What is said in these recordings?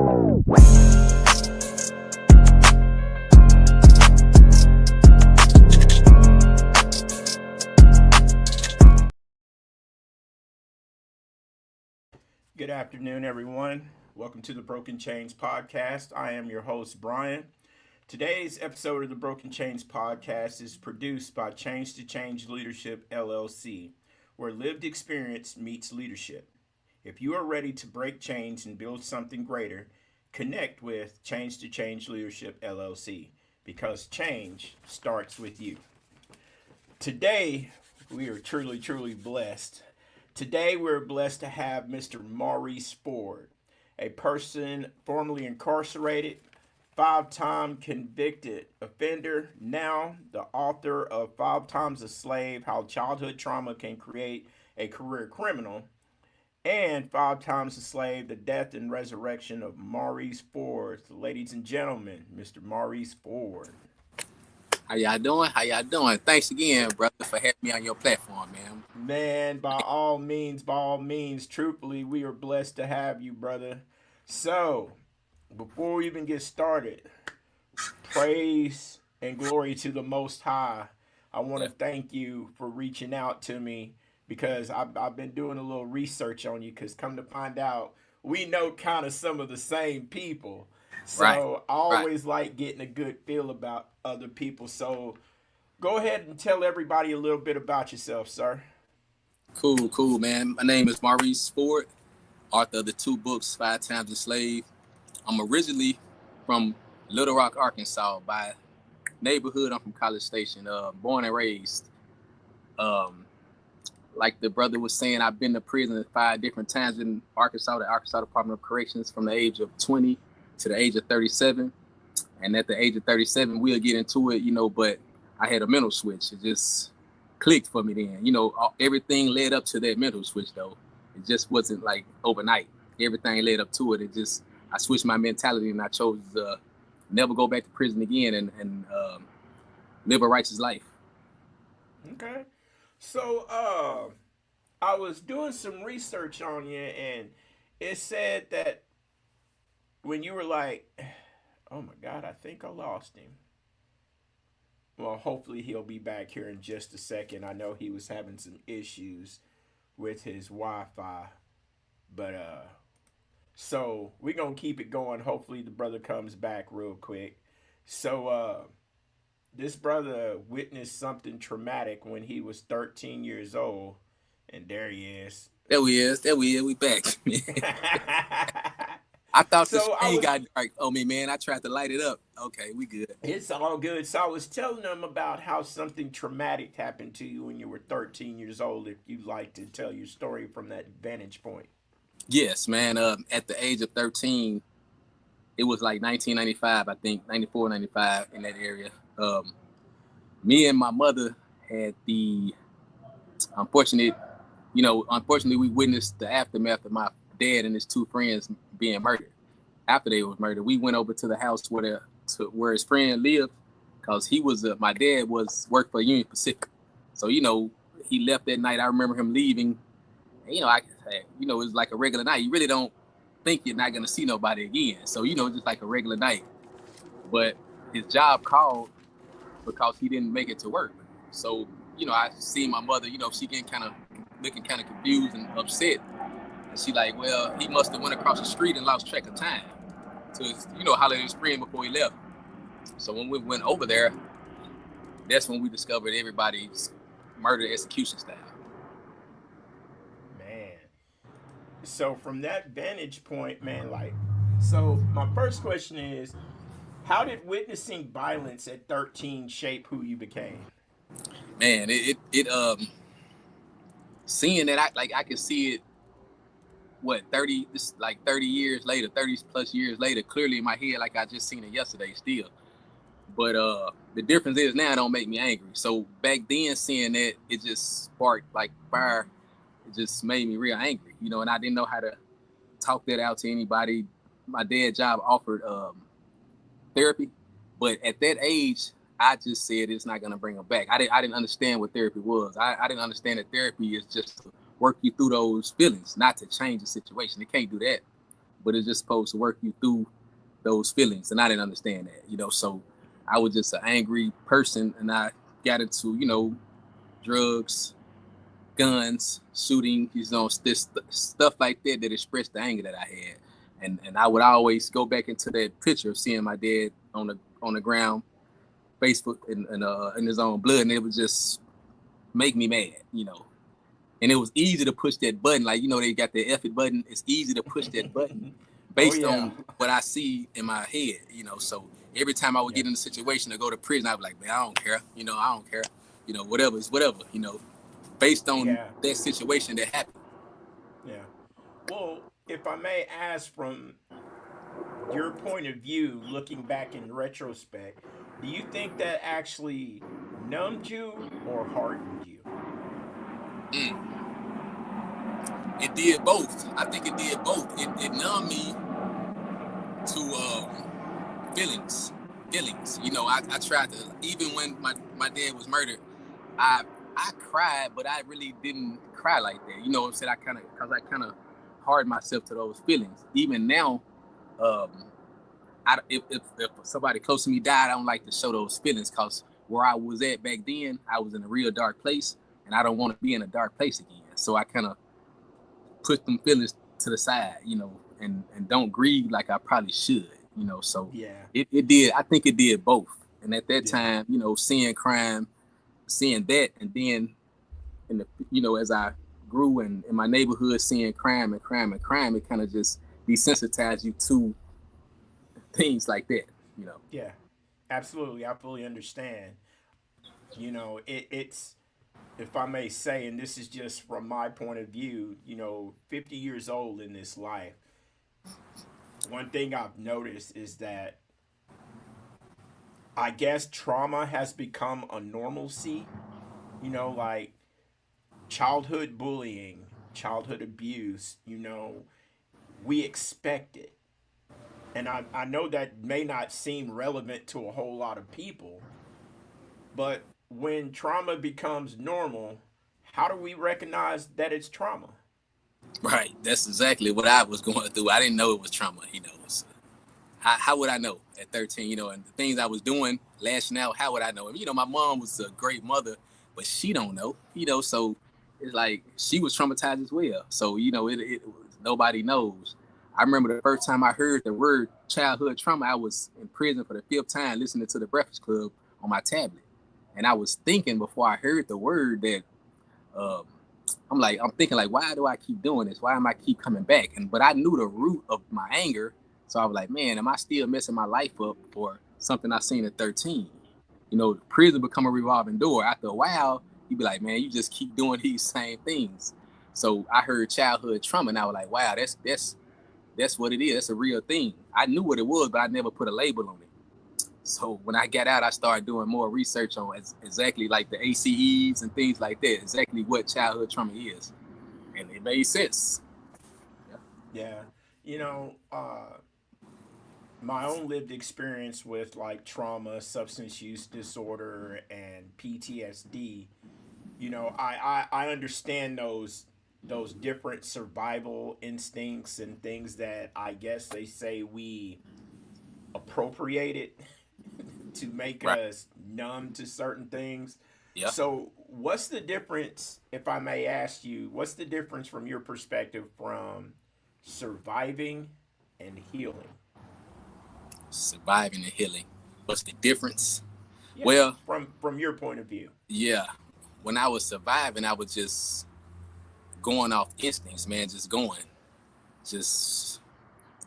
Good afternoon, everyone. Welcome to the Broken Chains Podcast. I am your host, Brian. Today's episode of the Broken Chains Podcast is produced by Change to Change Leadership, LLC, where lived experience meets leadership. If you are ready to break chains and build something greater, connect with Change to Change Leadership, LLC, because change starts with you. Today, we are truly blessed. Today, we're blessed to have Mr. Maurice Ford, a person formerly incarcerated, 5-time convicted offender, now the author of 5 Times a Slave, How Childhood Trauma Can Create a Career Criminal, and 5 Times a Slave, The Death and Resurrection of Maurice Ford. Ladies and gentlemen, Mr. Maurice Ford. How y'all doing? Thanks again, brother, for having me on your platform, man. Man, by all means, truthfully, we are blessed to have you, brother. So, before we even get started, praise and glory to the Most High. I want to thank you for reaching out to me because I've been doing a little research on you because come to find out, we know kind of some of the same people. So I always like getting a good feel about other people. So go ahead and tell everybody a little bit about yourself, sir. Cool, man. My name is Maurice Ford, author of the 2 books, 5 Times a Slave. I'm originally from Little Rock, Arkansas, by neighborhood. I'm from College Station, born and raised. Like the brother was saying, I've been to prison 5 different times in Arkansas, the Arkansas Department of Corrections, from the age of 20 to the age of 37. And at the age of 37, we'll get into it, but I had a mental switch. It just clicked for me then. Everything led up to that mental switch, though. It just wasn't like overnight. Everything led up to it. I switched my mentality and I chose to never go back to prison again and live a righteous life. Okay. So I was doing some research on you and it said that when you were like, oh my God, I think I lost him. Well, hopefully he'll be back here in just a second. I know he was having some issues with his Wi-Fi. But so we're going to keep it going. Hopefully the brother comes back real quick. So this brother witnessed something traumatic when he was 13 years old. And there he is. There we is. We back. I thought the screen got dark on me, man. I tried to light it up. Okay, we good. It's all good. So I was telling them about how something traumatic happened to you when you were 13 years old. If you'd like to tell your story from that vantage point. Yes, man. At the age of 13, it was like 1995, I think, 94, 95 in that area. Me and my mother had the unfortunately, we witnessed the aftermath of my dad and his 2 friends being murdered. After they was murdered, we went over to the house where his friend lived, because he was my dad worked for Union Pacific. So he left that night. I remember him leaving. It was like a regular night. You really don't think you're not gonna see nobody again. So just like a regular night. But his job called because he didn't make it to work. So I see my mother. She getting looking kind of confused and upset. And she like, well, he must have went across the street and lost track of time to, holler at his friend before he left. So when we went over there, that's when we discovered everybody's murder execution style. Man. So from that vantage point, man, so my first question is, how did witnessing violence at 13 shape who you became? Man, it seeing that I could see it 30 years later, 30 plus years later, clearly in my head, like I just seen it yesterday still. But the difference is now it don't make me angry. So back then seeing that, it just sparked like fire. It just made me real angry, and I didn't know how to talk that out to anybody. My dad's job offered therapy, but at that age, I just said it's not gonna bring them back. I didn't understand what therapy was. I didn't understand that therapy is just to work you through those feelings, not to change the situation. It can't do that. but it's just supposed to work you through those feelings. And I didn't understand that, you know. So I was just an angry person, and I got into, you know, drugs, guns, shooting, you know, this stuff like that that expressed the anger that I had. And I would always go back into that picture of seeing my dad on the ground, Facebook in his own blood, and it would just make me mad, you know. And it was easy to push that button, like, you know, they got the F it button. It's easy to push that button Oh based yeah. on what I see in my head, you know. So every time I would Yeah. get in a situation to go to prison, I'd be like, man, I don't care, you know, I don't care, you know, whatever is whatever, you know, based on Yeah. that situation that happened. Yeah. Well, if I may ask, from your point of view, looking back in retrospect, do you think that actually numbed you or hardened you? Mm. It did both. I think it did both. It numbed me to feelings. Feelings. You know, I tried to, even when my dad was murdered, I I cried, but I really didn't cry like that. You know what I'm saying? Because I kind of hardened myself to those feelings. Even now, um, if somebody close to me died, I don't like to show those feelings, because where I was at back then, I was in a real dark place, and I don't want to be in a dark place again. So I kind of put them feelings to the side, you know, and don't grieve like I probably should, you know. So Yeah. it did. I think it did both. And at that Yeah. time, you know, seeing crime, seeing that, and then in the, you know, as I grew in my neighborhood, seeing crime and crime and crime, it kind of just desensitized you to things like that, you know. Yeah. Absolutely. I fully understand. It's, if I may say, and this is just from my point of view, 50 years old in this life, one thing I've noticed is that I guess trauma has become a normalcy, like childhood bullying, childhood abuse, we expect it. And I know that may not seem relevant to a whole lot of people, but when trauma becomes normal, how do we recognize that it's trauma? Right. That's exactly what I was going through. I didn't know it was trauma, you know. So how would I know at 13, you know, and the things I was doing, lashing out, how would I know? And, you know, my mom was a great mother, but she don't know, you know, so it's like she was traumatized as well. So, you know, it was, nobody knows. I remember the first time I heard the word childhood trauma, I was in prison for the fifth time listening to the Breakfast Club on my tablet. And I was thinking before I heard the word that, um, I'm thinking like, why do I keep doing this? Why am I keep coming back? But I knew the root of my anger. So I was like, man, am I still messing my life up for something I seen at 13? You know, prison become a revolving door. After a while, you'd be like, man, you just keep doing these same things. So I heard childhood trauma, and I was like, wow, that's what it is. That's a real thing. I knew what it was, but I never put a label on it. So when I got out, I started doing more research on exactly like the ACEs and things like that, exactly what childhood trauma is. And it made sense. Yeah. Yeah. You know, my own lived experience with like trauma, substance use disorder, and PTSD, I understand those different survival instincts and things that I guess they say we appropriated to make Right. us numb to certain things. Yeah. So, what's the difference, if I may ask you, what's the difference from your perspective from surviving and healing? Surviving and healing. What's the difference? Yeah, Well, from your point of view. yeah. When I was surviving, I was just going off instincts, man, just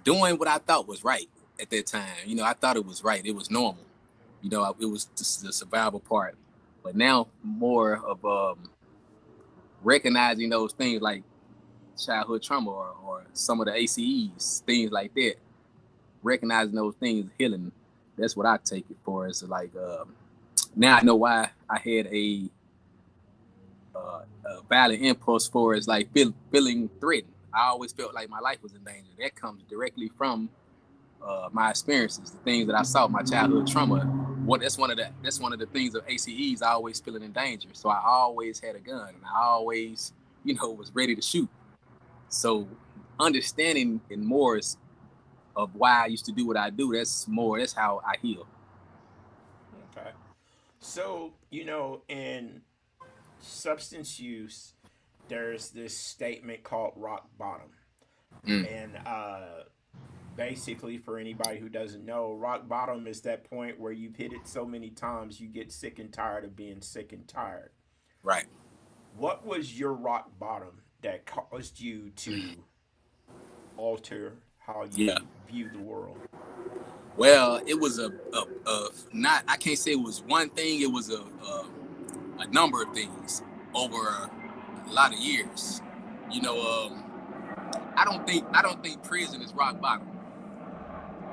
doing what I thought was right at that time. You know, I thought it was right. It was normal. You know, it was the survival part. But now more of recognizing those things like childhood trauma or some of the ACEs, things like that. Recognizing those things, healing. That's what I take it for. It's like now I know why I had a violent impulse for is like feeling threatened. I always felt like my life was in danger. That comes directly from my experiences, the things that I saw, my childhood trauma. That's one of the things of ACEs. I always feeling in danger, so I always had a gun, and I always, you know, was ready to shoot. So understanding in more is of why I used to do what I do. That's how I heal. Okay. So, in substance use, there's this statement called rock bottom. Mm, And basically, for anybody who doesn't know, rock bottom is that point where you've hit it so many times you get sick and tired of being sick and tired. right. What was your rock bottom that caused you to alter how Yeah. you view the world? Well, it was a not. I can't say it was one thing. It was a number of things over a lot of years. You know, I don't think prison is rock bottom.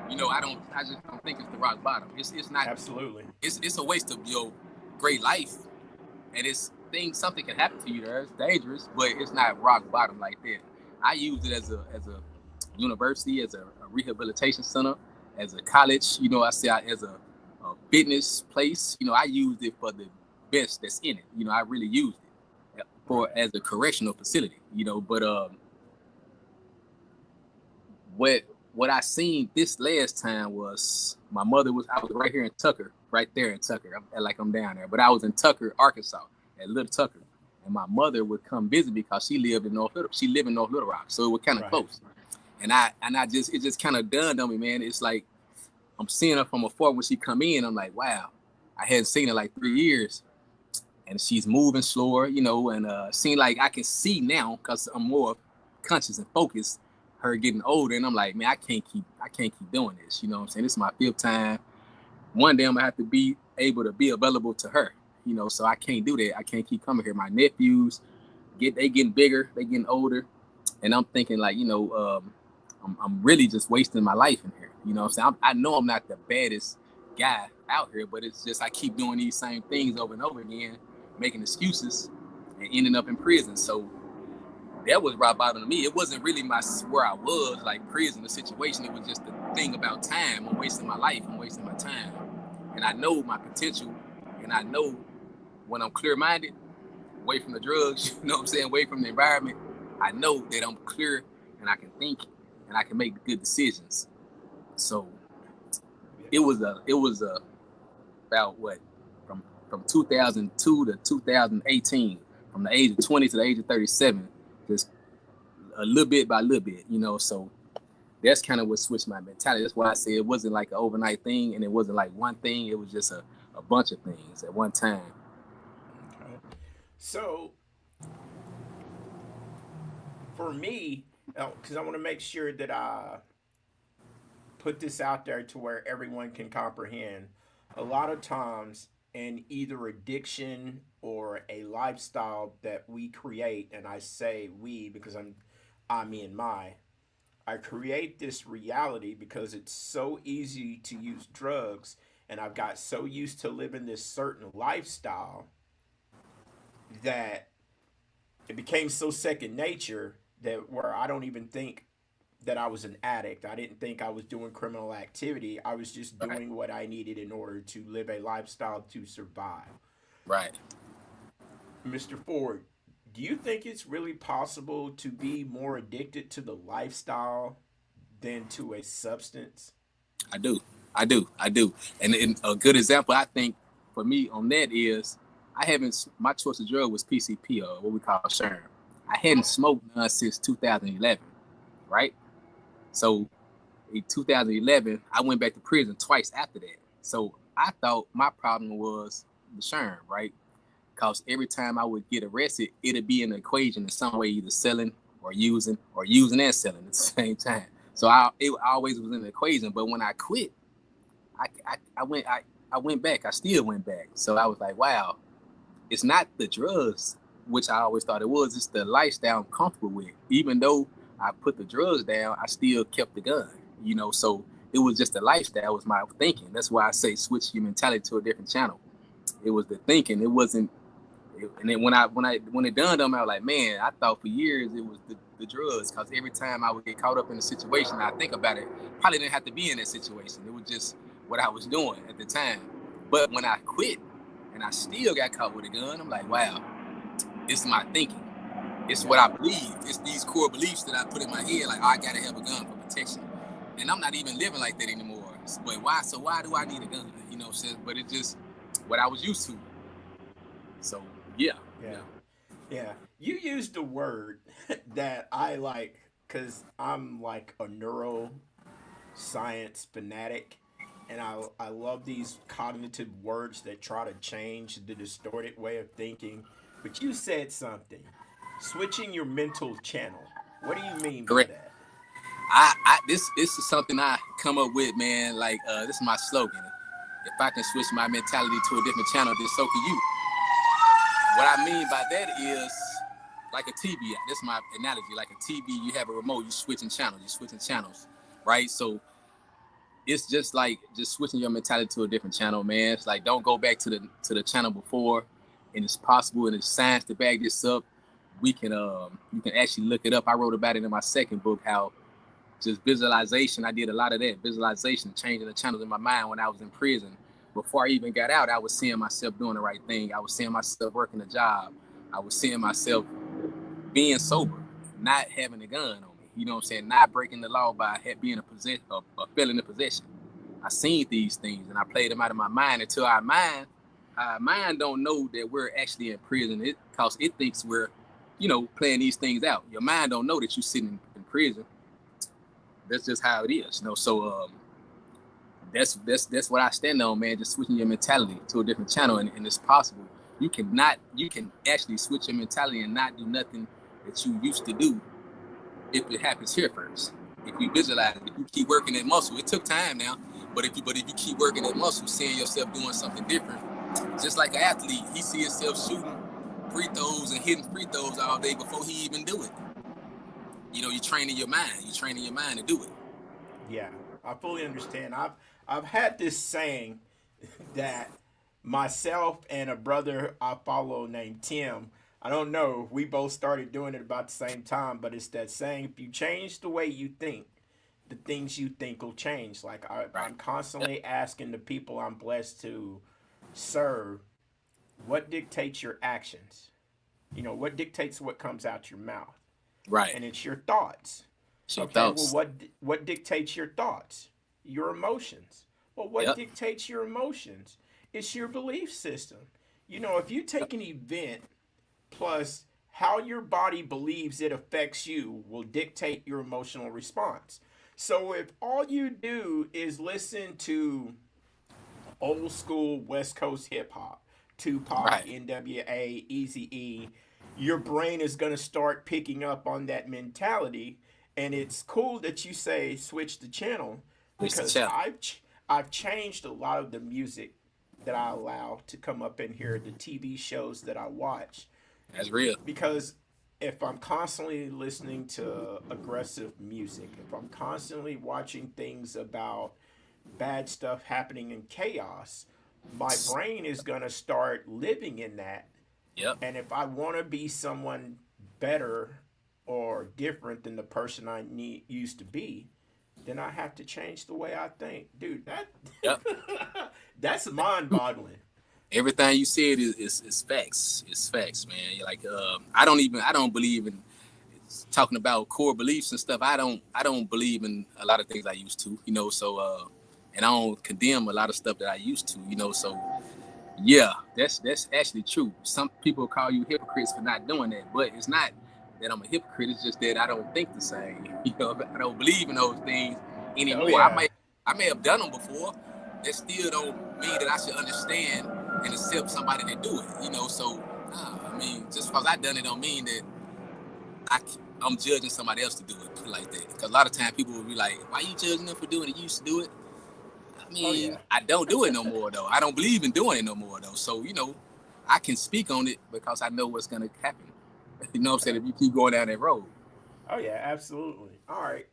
I just don't think it's the rock bottom. It's not. Absolutely. It's a waste of your great life, and something can happen to you there. It's dangerous, but it's not rock bottom like that. I used it as a university, as a rehabilitation center, as a college. As a fitness place. I used it for the best that's in it. I really used it for Right. as a correctional facility. But what I seen this last time was I was right here in Tucker, right there in Tucker. I'm down there, but I was in Tucker, Arkansas, at Little Tucker, and my mother would come visit because she lived in North Little Rock, so it was kind of Right. close. And it just kind of dawned on me, man. It's like I'm seeing her from afar when she come in. I'm like, wow, I hadn't seen her like 3 years, and she's moving slower, and seem like I can see now because I'm more conscious and focused. Her getting older, and I'm like, man, I can't keep doing this. You know what I'm saying? This is my 5th time. One day I'm gonna have to be able to be available to her. So I can't do that. I can't keep coming here. My nephews they getting bigger, they getting older, and I'm thinking like, I'm really just wasting my life in here. You know what I'm saying? I know I'm not the baddest guy out here, but it's just I keep doing these same things over and over again, making excuses and ending up in prison. So that was rock bottom to me. It wasn't really where I was, like prison, the situation. It was just the thing about time. I'm wasting my life. I'm wasting my time. And I know my potential, and I know when I'm clear-minded, away from the drugs, you know what I'm saying, away from the environment, I know that I'm clear and I can think and I can make good decisions. So it was about what from 2002 to 2018, from the age of 20 to the age of 37, just a little bit by little bit, So that's kind of what switched my mentality. That's why I say it wasn't like an overnight thing, and it wasn't like one thing. It was just a bunch of things at one time. Okay. So for me, because I want to make sure that I put this out there to where everyone can comprehend, a lot of times in either addiction or a lifestyle that we create, and I say we because I mean I create this reality because it's so easy to use drugs, and I've got so used to living this certain lifestyle that it became so second nature that where I don't even think that I was an addict. I didn't think I was doing criminal activity. I was just Right. doing what I needed in order to live a lifestyle to survive. Right. Mr. Ford, do you think it's really possible to be more addicted to the lifestyle than to a substance? I do. I do. And a good example, I think, for me on that is my choice of drug was PCP, or what we call Sherm. I hadn't smoked none since 2011, right? So in 2011, I went back to prison twice after that. So I thought my problem was the Sherm, right? Because every time I would get arrested, it'd be an equation in some way, either selling or using and selling at the same time. So it always was an equation. But when I quit, I went back. I still went back. So I was like, wow, it's not the drugs, which I always thought it was. It's the lifestyle I'm comfortable with. Even though I put the drugs down, I still kept the gun. So it was just the lifestyle, was my thinking. That's why I say switch your mentality to a different channel. It was the thinking. It wasn't. And then when it dawned on me, I was like, man, I thought for years it was the drugs, because every time I would get caught up in a situation, I think about it, probably didn't have to be in that situation. It was just what I was doing at the time. But when I quit and I still got caught with a gun, I'm like, wow, it's my thinking. It's Yeah. what I believe. It's these core beliefs that I put in my head, like, oh, I gotta have a gun for protection. and I'm not even living like that anymore. But why? So why do I need a gun? You know what I'm saying? But it's just what I was used to. So yeah. Yeah. You used a word that I like because I'm like a neuroscience fanatic. And I love these cognitive words that try to change the distorted way of thinking. But you said something. Switching your mental channel. What do you mean by Correct. that? This is something I come up with, man. Like this is my slogan. If I can switch my mentality to a different channel, then so can you. What I mean by that is like a TV. This is my analogy. Like a TV, you have a remote, you switching channels, right? So it's just like just switching your mentality to a different channel, man. It's like don't go back to the channel before, and it's possible, and there's science to back this up. We can you can actually look it up. I wrote about it in my second book, how just visualization. I did a lot of that visualization, changing the channels in my mind when I was in prison. Before I even got out, I was seeing myself doing the right thing. I was seeing myself working a job. I was seeing myself being sober, not having a gun on me. You know what I'm saying? Not breaking the law by being a felon in possession. I seen these things and I played them out of my mind until our mind don't know that we're actually in prison. Cause it thinks we're, playing these things out. Your mind don't know that you're sitting in prison. That's just how it is, So that's what I stand on, man. Just switching your mentality to a different channel, and it's possible. You can actually switch your mentality and not do nothing that you used to do if it happens here first. If you visualize it, if you keep working that muscle, it took time now, but if you keep working that muscle, seeing yourself doing something different, just like an athlete, he sees himself shooting free throws and hitting free throws all day before he even do it. You're training your mind. You're training your mind to do it. Yeah, I fully understand. I've had this saying that myself and a brother I follow named Tim, I don't know, we both started doing it about the same time, but it's that saying, if you change the way you think, the things you think will change. Like Right. I'm constantly asking the people I'm blessed to serve, what dictates your actions? What dictates what comes out your mouth? Right. And it's your thoughts. So Okay, well, thoughts. what dictates your thoughts? Your emotions. Well, what Yep. dictates your emotions? It's your belief system. If you take an event plus how your body believes it affects you will dictate your emotional response. So if all you do is listen to old school West Coast hip hop, Tupac, Right. NWA, Easy E, your brain is going to start picking up on that mentality. And it's cool that you say switch the channel Switch the because channel. I've changed a lot of the music that I allow to come up in here, the TV shows that I watch, That's real. because if I'm constantly listening to aggressive music, if I'm constantly watching things about bad stuff happening in chaos, my brain is going to start living in that. Yep. And if I want to be someone better or different than the person I used to be, then I have to change the way I think. Dude, Yep. that's mind-boggling. Everything you said is facts. It's facts, man. You're like, I don't believe in talking about core beliefs and stuff. I don't believe in a lot of things I used to, So, and I don't condemn a lot of stuff that I used to, So, yeah, that's actually true. Some people call you hypocrites for not doing that, but it's not that I'm a hypocrite. It's just that I don't think the same. I don't believe in those things Oh anymore. yeah. I may have done them before. That still don't mean that I should understand and accept somebody that do it. So just because I done it don't mean that I'm judging somebody else to do it like that. Because a lot of times people will be like, "Why you judging them for doing it? You used to do it." Oh yeah. I don't do it no more though. I don't believe in doing it no more though. So I can speak on it because I know what's gonna happen. You know what I'm saying? If you keep going down that road. Oh yeah, absolutely. All right.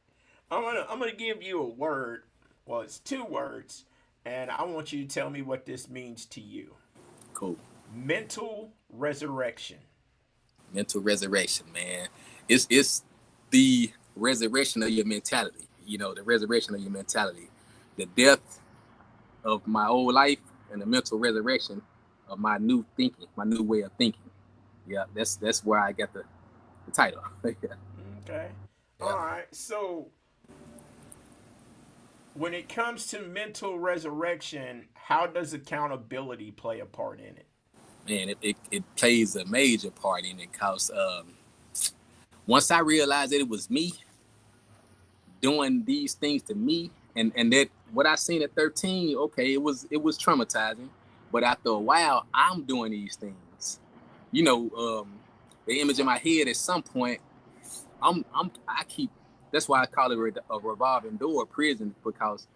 I'm gonna give you a word. Well, it's two words, and I want you to tell me what this means to you. Cool. Mental resurrection. Mental resurrection, man. It's the resurrection of your mentality. The resurrection of your mentality. The death of my old life and the mental resurrection of my new thinking, my new way of thinking. Yeah, that's where I got the title. Okay. Yeah. All right. So when it comes to mental resurrection, how does accountability play a part in it? Man, it plays a major part in it because once I realized that it was me doing these things to me, and that what I seen at 13, okay, it was traumatizing, but after a while, I'm doing these things. You know, the image in my head at some point, I keep. That's why I call it a revolving door prison because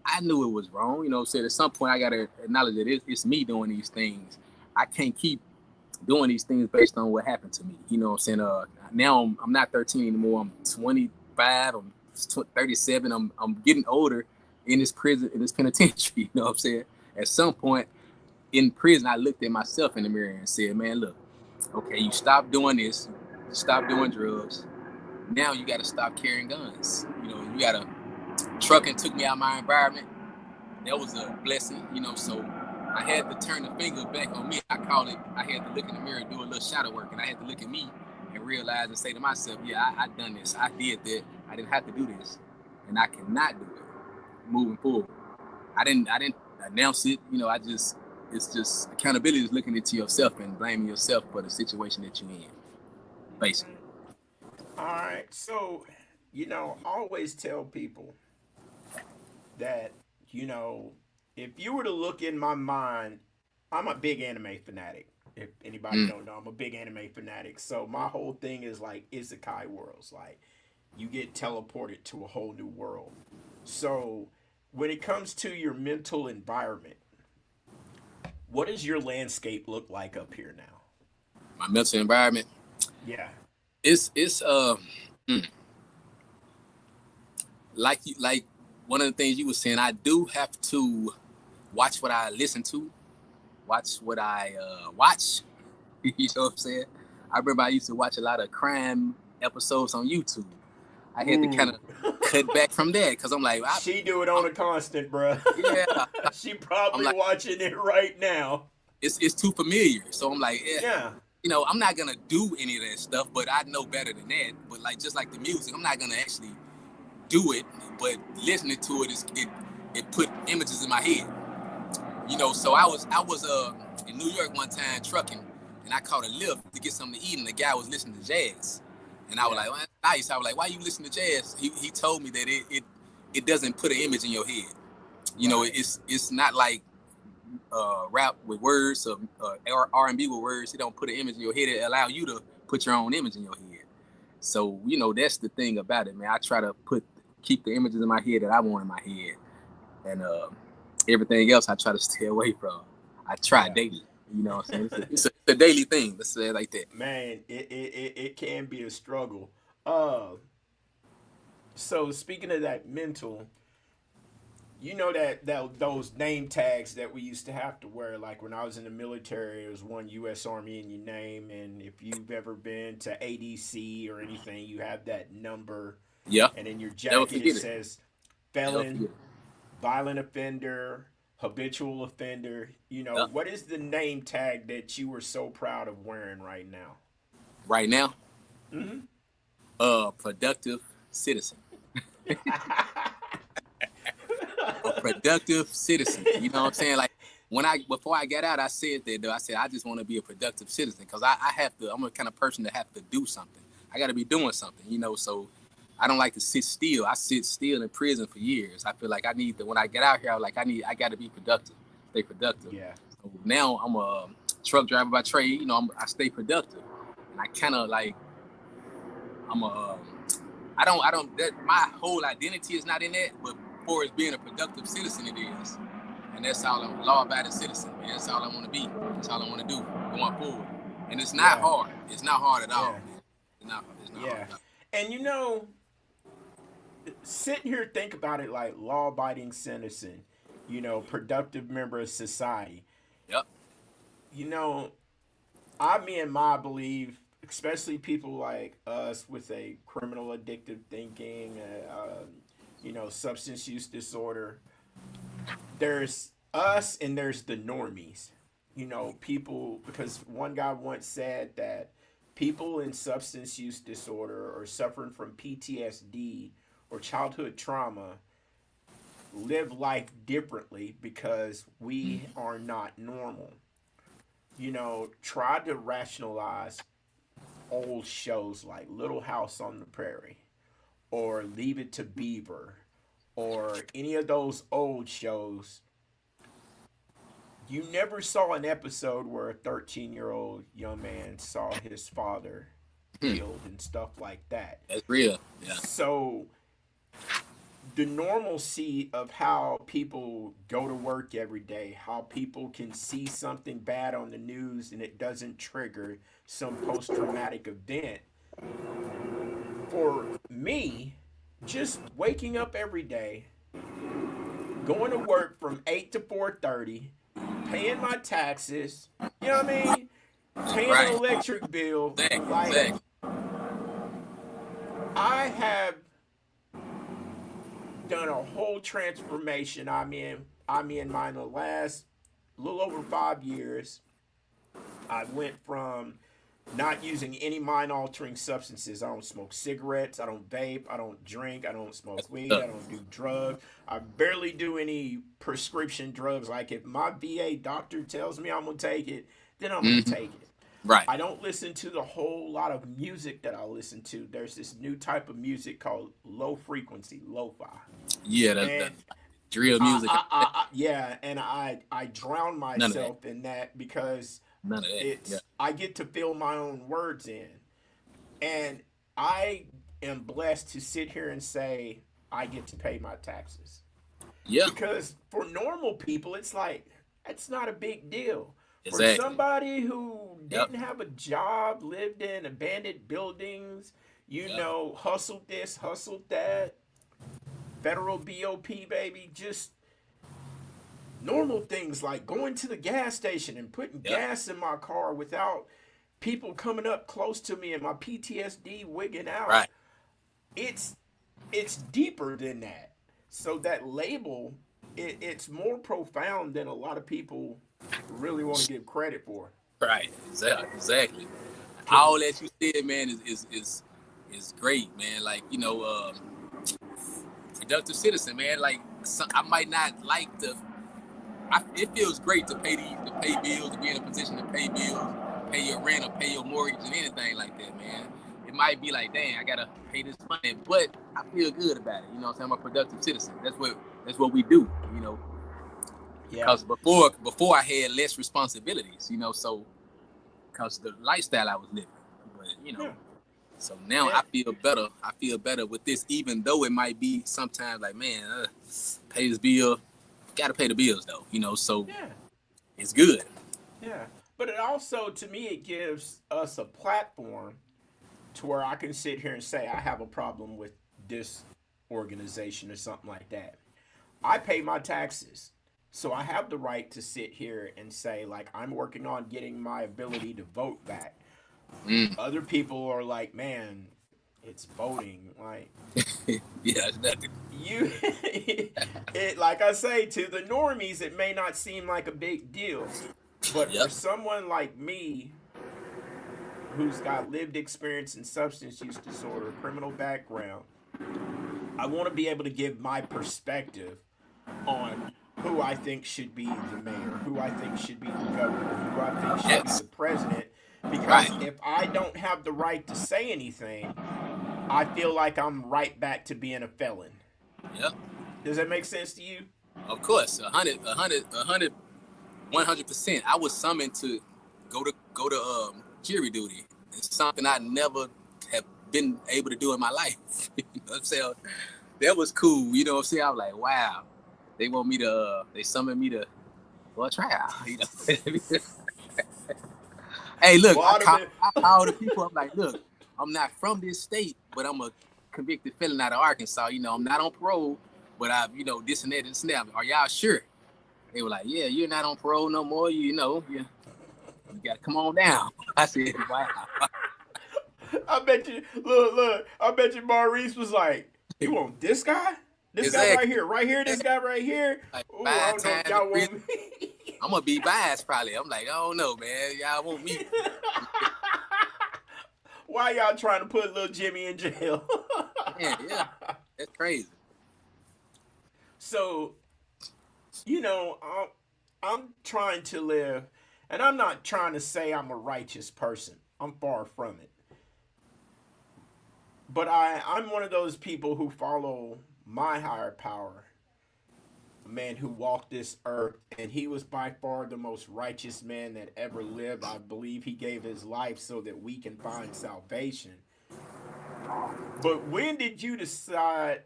I knew it was wrong. You know, said at some point I gotta acknowledge that it's me doing these things. I can't keep doing these things based on what happened to me. You know what I'm saying? Now I'm not 13 anymore. I'm 25. I'm 37. I'm getting older in this prison, in this penitentiary. You know what I'm saying? At some point in prison, I looked at myself in the mirror and said, "Man, look, okay, you stop doing this, stop doing drugs. Now you got to stop carrying guns. You know, you got to." Trucking took me out of my environment. That was a blessing, you know. So I had to turn the finger back on me. I call it. I had to look in the mirror, do a little shadow work, and I had to look at me and realize and say to myself, "Yeah, I done this. I did that. I didn't have to do this, and I cannot do it moving forward." I didn't announce it. You know, it's just accountability is looking into yourself and blaming yourself for the situation that you're in, basically. All right. So, I always tell people that, you know, if you were to look in my mind, I'm a big anime fanatic. If anybody Mm. don't know, I'm a big anime fanatic. So my whole thing is like isekai worlds. Like you get teleported to a whole new world. So when it comes to your mental environment, what does your landscape look like up here now? My mental environment. Yeah. It's mm, like one of the things you were saying. I do have to watch what I listen to, watch what I watch. You know what I'm saying? I remember I used to watch a lot of crime episodes on YouTube. I had to kind Ooh. of cut back from that because I'm like, She do it on a constant, bruh. yeah, She I'm probably like, watching it right now. it's too familiar. So I'm like, yeah, Yeah. you know, I'm not gonna do any of that stuff, but I know better than that. But like just like the music, I'm not gonna actually do it, but listening to it it put images in my head. You know, so I was in New York one time trucking, and I caught a lift to get something to eat, and the guy was listening to jazz, and I was Yeah. like, well, that's nice. I was like, why you listening to jazz? He told me that it doesn't put an image in your head. You know, Right. it's not like rap with words or R&B with words. It don't put an image in your head. It allow you to put your own image in your head. So you know that's the thing about it, man. I try to keep the images in my head that I want in my head, and everything else I try to stay away from. I try Yeah. daily. You know what I'm saying? It's a daily thing. Let's say it like that. Man, it can be a struggle. Uh, so speaking of that mental, that those name tags that we used to have to wear, like when I was in the military, it was one U.S. Army in your name, and if you've ever been to ADC or anything, you have that number, Yeah. and in your Never jacket it forget it. says Never forget felon, it. violent offender, habitual offender. Yeah. What is the name tag that you were so proud of wearing right now? Right now, Hmm. productive citizen. A productive citizen. You know what I'm saying? Like before I got out, I said that though. I said I just want to be a productive citizen because I have to. I'm the kind of person that have to do something. I got to be doing something. You know, so I don't like to sit still. I sit still in prison for years. I feel like I need to. When I get out here, I got to be productive, stay productive. Yeah. So now I'm a truck driver by trade. You know, I stay productive, and I kind of like I'm a. I don't. That my whole identity is not in that, but for as being a productive citizen, it is. And that's all I'm law-abiding citizen, man. That's all I want to be. That's all I want to do going forward. And it's not Yeah. hard. It's not hard at all, Yeah. man. It's not hard Yeah. at all. And sitting here think about it like law abiding citizen, productive member of society. Yep. You know, me and Ma believe, especially people like us with a criminal addictive thinking, substance use disorder, there's us and there's the normies. People, because one guy once said that people in substance use disorder or suffering from PTSD or childhood trauma live life differently because we are not normal. Try to rationalize old shows like Little House on the Prairie or Leave It to Beaver or any of those old shows. You never saw an episode where a 13-year-old young man saw his father Hmm. killed and stuff like that. That's real. Yeah. So the normalcy of how people go to work every day, how people can see something bad on the news and it doesn't trigger some post traumatic event. For me, just waking up every day, going to work from 8 to 4:30, paying my taxes, you know what I mean? Paying an Right. electric bill, Exactly. like Exactly. I have done a whole transformation. I'm in mine the last little over 5 years. I went from not using any mind altering substances. I don't smoke cigarettes. I don't vape. I don't drink. I don't smoke That's weed. what's I up. don't do drugs. I barely do any prescription drugs. Like if my VA doctor tells me I'm going to take it, then I'm going to Hmm. take it. Right. I don't listen to the whole lot of music that I listen to. There's this new type of music called low frequency, lo-fi. Yeah. The And drill music. yeah, and I drown None of that. myself in that because None of that. Yeah. I get to fill my own words in, and I am blessed to sit here and say I get to pay my taxes Yeah. because for normal people it's like it's not a big deal. For Exactly. somebody who Yep. didn't have a job, lived in abandoned buildings, Yep. hustled this, hustled that, federal BOP baby, just normal things like going to the gas station and putting Yep. gas in my car without people coming up close to me and my PTSD wigging out. Right. It's it's deeper than that. So that label, it's more profound than a lot of people really want to give credit for. Right. Exactly. Exactly. All Cause that you said, man, is great, man. Like productive citizen, man. Like I might not like the. It feels great to pay bills, to be in a position to pay bills, pay your rent or pay your mortgage and anything like that, man. It might be like, dang, I gotta pay this money, but I feel good about it. You know what I'm saying? I'm a productive citizen. That's what we do, you know. yeah, Because before I had less responsibilities, you know, so because the lifestyle I was living. But yeah, so now and, I feel better. I feel better with this, even though it might be sometimes like, man, pay this bill. Got to pay the bills though, you know. So yeah, it's good. yeah. But it also, to me, it gives us a platform to where I can sit here and say I have a problem with this organization or something like that. I pay my taxes. So I have the right to sit here and say, like, I'm working on getting my ability to vote back. Mm. Other people are like, man, it's voting. Like, Yeah, it's nothing. you, it, like I say, to the normies, it may not seem like a big deal. But for Yep. someone like me who's got lived experience in substance use disorder, criminal background, I want to be able to give my perspective on who I think should be the mayor, who I think should be the governor, who I think should be Yes. the president. Right. Because if I don't have the right to say anything, I feel like I'm right back to being a felon. Yep. Does that make sense to you? Of course, 100%. I was summoned to go to jury duty. It's something I never have been able to do in my life. You know what I'm saying? That was cool. You know what I'm saying? I was like, wow. They want me to. They summoned me to for a trial. You know. Hey, look, Well, I'd have been. I call the people. I'm like, look, I'm not from this state, but I'm a convicted felon out of Arkansas. You know, I'm not on parole, but this and that and this and that. Are y'all sure? They were like, yeah, you're not on parole no more. You got to come on down. I said, wow. I bet you. Look. I bet you Maurice was like, "You want this guy? This guy right Exactly. here, right here. This guy right here. Like Ooh, I 5 don't know if times in y'all prison. want me." I'm gonna be biased probably. I'm like, I don't know, man. Y'all want me? Why y'all trying to put little Jimmy in jail? Yeah, yeah. That's crazy. So, you know, I'm trying to live, and I'm not trying to say I'm a righteous person. I'm far from it. But I'm one of those people who follow my higher power, a man who walked this earth, and he was by far the most righteous man that ever lived. I believe he gave his life so that we can find salvation. But when did you decide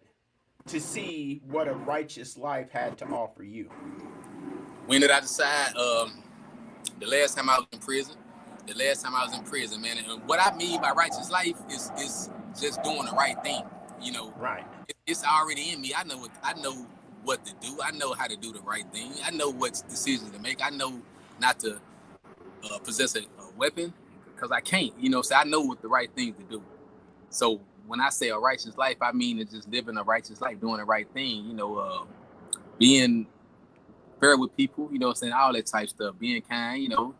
to see what a righteous life had to offer you? When did I decide? The last time I was in prison. The last time I was in prison, man. And what I mean by righteous life is just doing the right thing. You know, Right. it's already in me. I know what to do. I know how to do the right thing. I know what decisions to make. I know not to possess a weapon because I can't. You know, so I know what the right thing to do. So when I say a righteous life, I mean it's just living a righteous life, doing the right thing. You know, being fair with people. You know, saying all that type stuff, being kind. You know,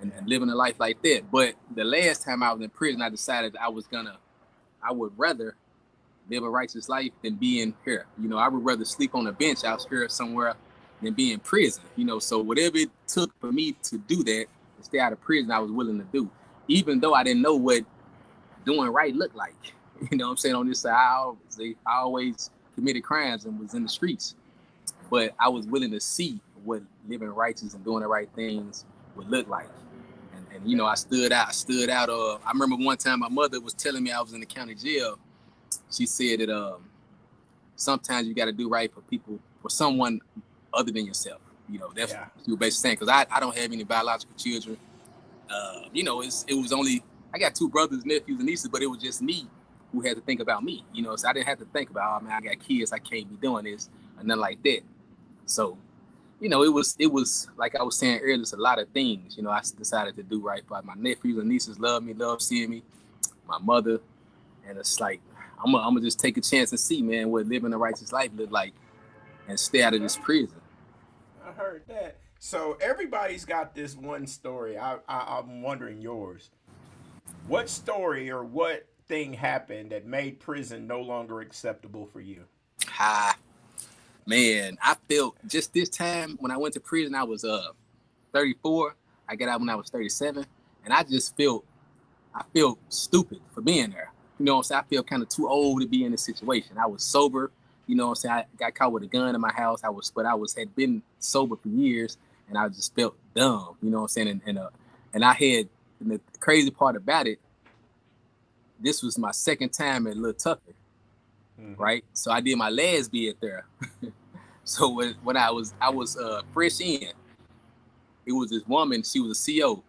and living a life like that. But the last time I was in prison, I decided I would rather live a righteous life than be in here. You know, I would rather sleep on a bench out here somewhere than be in prison. You know, so whatever it took for me to do that, to stay out of prison, I was willing to do. Even though I didn't know what doing right looked like. You know what I'm saying? On this side, I always committed crimes and was in the streets. But I was willing to see what living righteous and doing the right things would look like. And you know, I stood out. I remember one time my mother was telling me I was in the county jail. She said that sometimes you got to do right for people, for someone other than yourself. You know, that's what she was basically saying. Because I don't have any biological children. You know, it was only, I got 2 brothers, nephews, and nieces, but it was just me who had to think about me. You know, so I didn't have to think about, oh man, I got kids, I can't be doing this, or nothing like that. So, you know, it was like I was saying earlier, it's a lot of things. You know, I decided to do right by my nephews and nieces. Love seeing me, my mother, and it's like I'm gonna just take a chance and see, man, what living a righteous life look like, and stay out of this prison. I heard that. So everybody's got this one story. I'm wondering yours. What story or what thing happened that made prison no longer acceptable for you? Ha, man, I felt just this time when I went to prison, I was 34. I got out when I was 37, and I felt stupid for being there. You know what I'm saying? I feel kind of too old to be in this situation. I was sober. You know what I'm saying? I got caught with a gun in my house. Had been sober for years, and I just felt dumb. You know what I'm saying? And the crazy part about it, this was my second time at Little Tucker, right? So I did my last bid there. So when I was fresh in, it was this woman. She was a CO,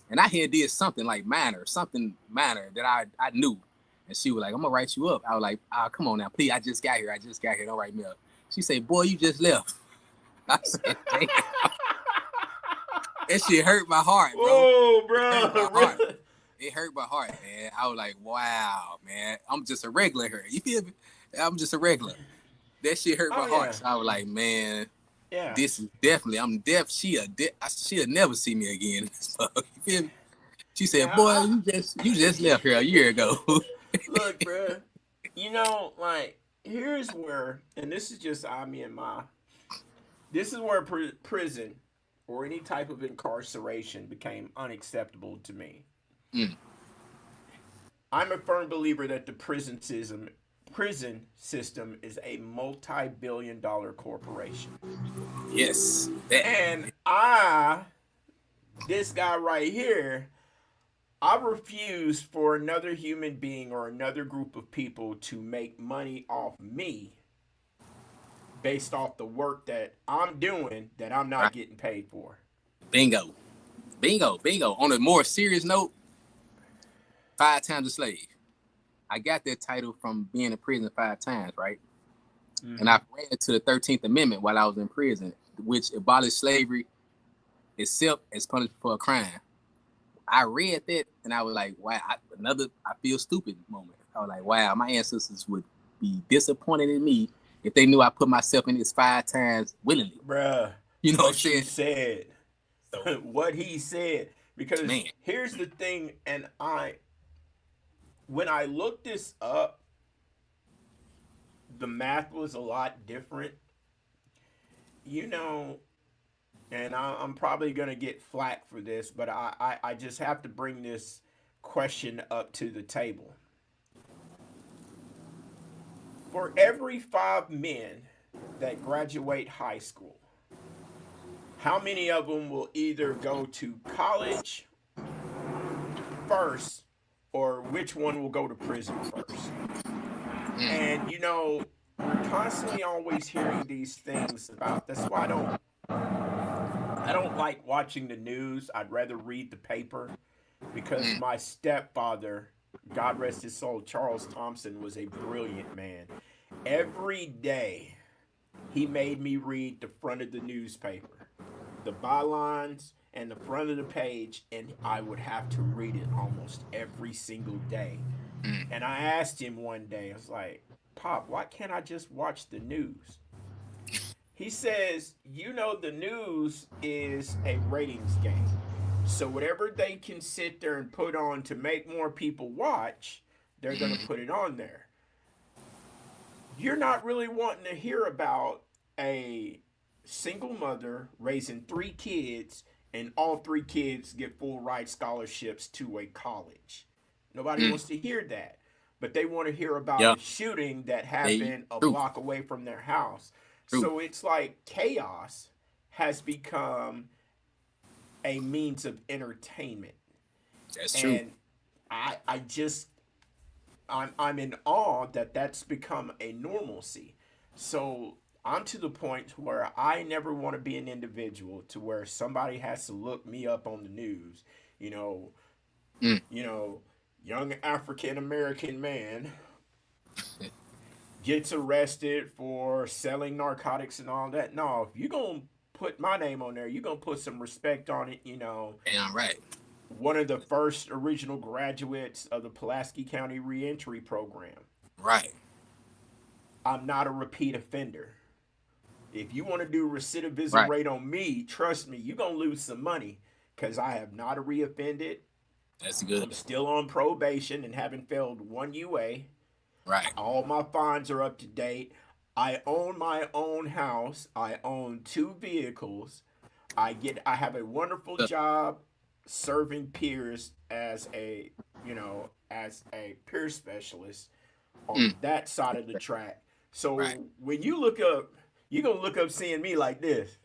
and I had did something minor that I knew. And she was like, I'm gonna write you up. I was like, come on now, please. I just got here. Don't write me up. She said, boy, you just left. I said, damn. That shit hurt my heart, bro. Oh, bro. It hurt my heart, man. I was like, wow, man. I'm just a regular here. You feel me? I'm just a regular. That shit hurt my heart. So I was like, man, this is definitely, I'm deaf. She'll never see me again. So, you feel me? She said, boy, you just left here a year ago. Look, bro, you know, like, here's where, and this is just this is where prison or any type of incarceration became unacceptable to me. I'm a firm believer that the prison system is a multi-billion-dollar corporation. Yes. And this guy right here, I refuse for another human being or another group of people to make money off me based off the work that I'm doing that I'm not getting paid for. Bingo. On a more serious note, 5 times a slave. I got that title from being in prison 5 times, right? And I read to the 13th Amendment while I was in prison, which abolished slavery except as punishment for a crime. I read that and I was like, wow, I feel stupid moment. I was like, wow, my ancestors would be disappointed in me if they knew I put myself in this 5 times willingly. Bruh, you know what you said. So, what he said. Because here's the thing, and when I looked this up, the math was a lot different. You know, and I'm probably going to get flack for this, but I just have to bring this question up to the table. For every 5 men that graduate high school, how many of them will either go to college first or which one will go to prison first? And we're constantly always hearing these things about. That's why I don't like watching the news. I'd rather read the paper because Mm. my stepfather, God rest his soul, Charles Thompson, was a brilliant man. Every day he made me read the front of the newspaper, the bylines and the front of the page, and I would have to read it almost every single day. And I asked him one day, I was like, Pop, why can't I just watch the news? He says, the news is a ratings game. So whatever they can sit there and put on to make more people watch, they're going to put it on there. You're not really wanting to hear about a single mother raising 3 kids and all 3 kids get full ride scholarships to a college. Nobody Mm. wants to hear that. But they want to hear about Yeah. a shooting that Hey, happened a true, block away from their house. true. So it's like chaos has become a means of entertainment. That's true. And I just I'm in awe that that's become a normalcy. So I'm to the point where I never want to be an individual to where somebody has to look me up on the news. You know, Mm. young African American man gets arrested for selling narcotics and all that. No, if you're gonna put my name on there, you're gonna put some respect on it. Damn right. One of the first original graduates of the Pulaski County Reentry Program. Right. I'm not a repeat offender. If you want to do recidivism Right. rate on me, trust me, you're gonna lose some money because I have not reoffended. That's I'm good. still on probation and haven't failed one UA. Right. All my fines are up to date. I own my own house. I own 2 vehicles. I have a wonderful Good. job serving peers as a peer specialist on Mm. that side of the track. Right. So when you look up, you're gonna look up seeing me like this,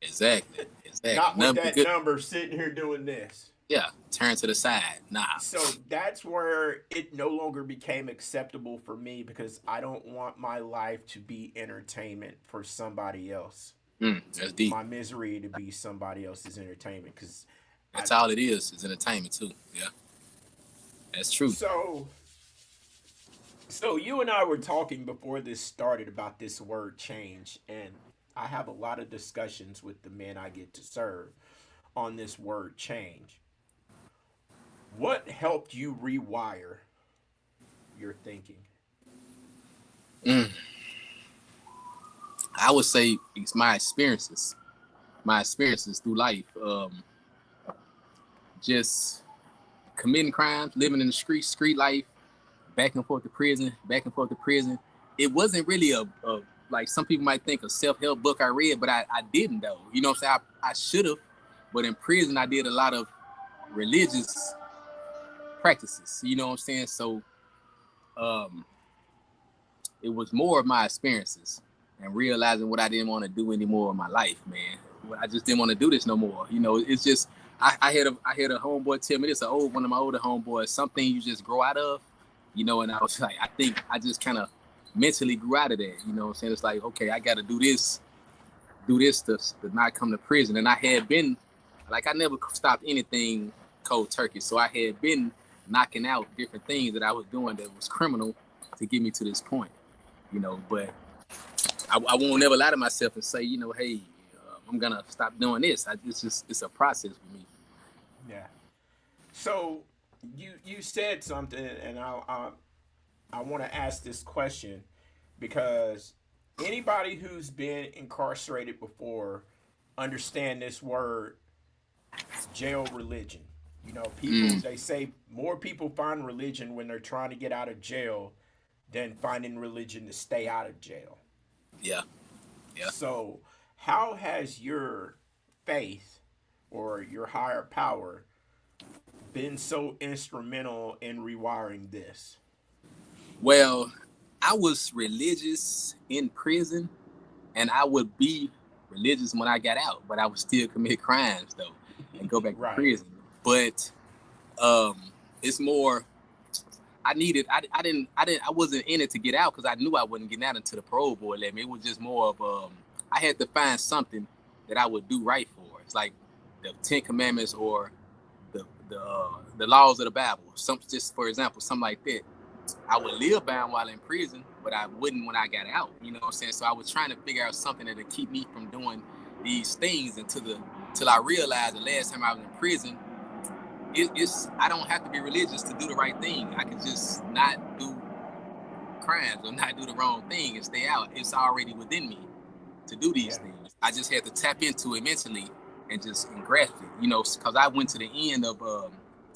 Exactly. Exactly. not with Nothing but that good. number sitting here doing this. Yeah. Turn to the side. Nah. So that's where it no longer became acceptable for me because I don't want my life to be entertainment for somebody else. That's deep. My misery to be somebody else's entertainment because I That's all it is entertainment too. Yeah. That's true. so so you and I were talking before this started about this word change, and I have a lot of discussions with the men I get to serve on this word change. What helped you rewire your thinking? Mm. I would say it's my experiences. My experiences through life. Just committing crimes, living in the street life, back and forth to prison, back and forth to prison. It wasn't really a like some people might think a self-help book I read, but I didn't though. You know what I'm saying? I should have, but in prison I did a lot of religious practices. You know what I'm saying? So um, it was more of my experiences and realizing what I didn't want to do anymore in my life, man. I just didn't want to do this no more. You know, it's just I had a homeboy tell me this, one of my older homeboys, something you just grow out of, you know, and I was like, I think I just kind of mentally grew out of that. You know what I'm saying? It's like, okay, I gotta do this to not come to prison. And I had been like I never stopped anything cold turkey. So I had been knocking out different things that I was doing that was criminal to get me to this point, you know, but I won't never lie to myself and say, you know, hey, I'm gonna stop doing this. It's a process for me. Yeah. So you said something, and I want to ask this question because anybody who's been incarcerated before understand this word jail religion. People Mm, they say more people find religion when they're trying to get out of jail than finding religion to stay out of jail. yeah, yeah. So, how has your faith or your higher power been so instrumental in rewiring this? Well, I was religious in prison, and I would be religious when I got out, but I would still commit crimes though, and go back to Right. prison. But um, it's more. I needed. I wasn't in it to get out because I knew I wasn't getting out until the parole board let me. It was just more of I had to find something that I would do right for. It's like the Ten Commandments or the laws of the Bible. Some, just for example, something like that. I would live by them while in prison, but I wouldn't when I got out. You know what I'm saying? So I was trying to figure out something that would keep me from doing these things until I realized the last time I was in prison, it's I don't have to be religious to do the right thing. I could just not do crimes or not do the wrong thing and stay out. It's already within me to do these Yeah. things. I just had to tap into it mentally and just grasp it, you know, because I went to the end of,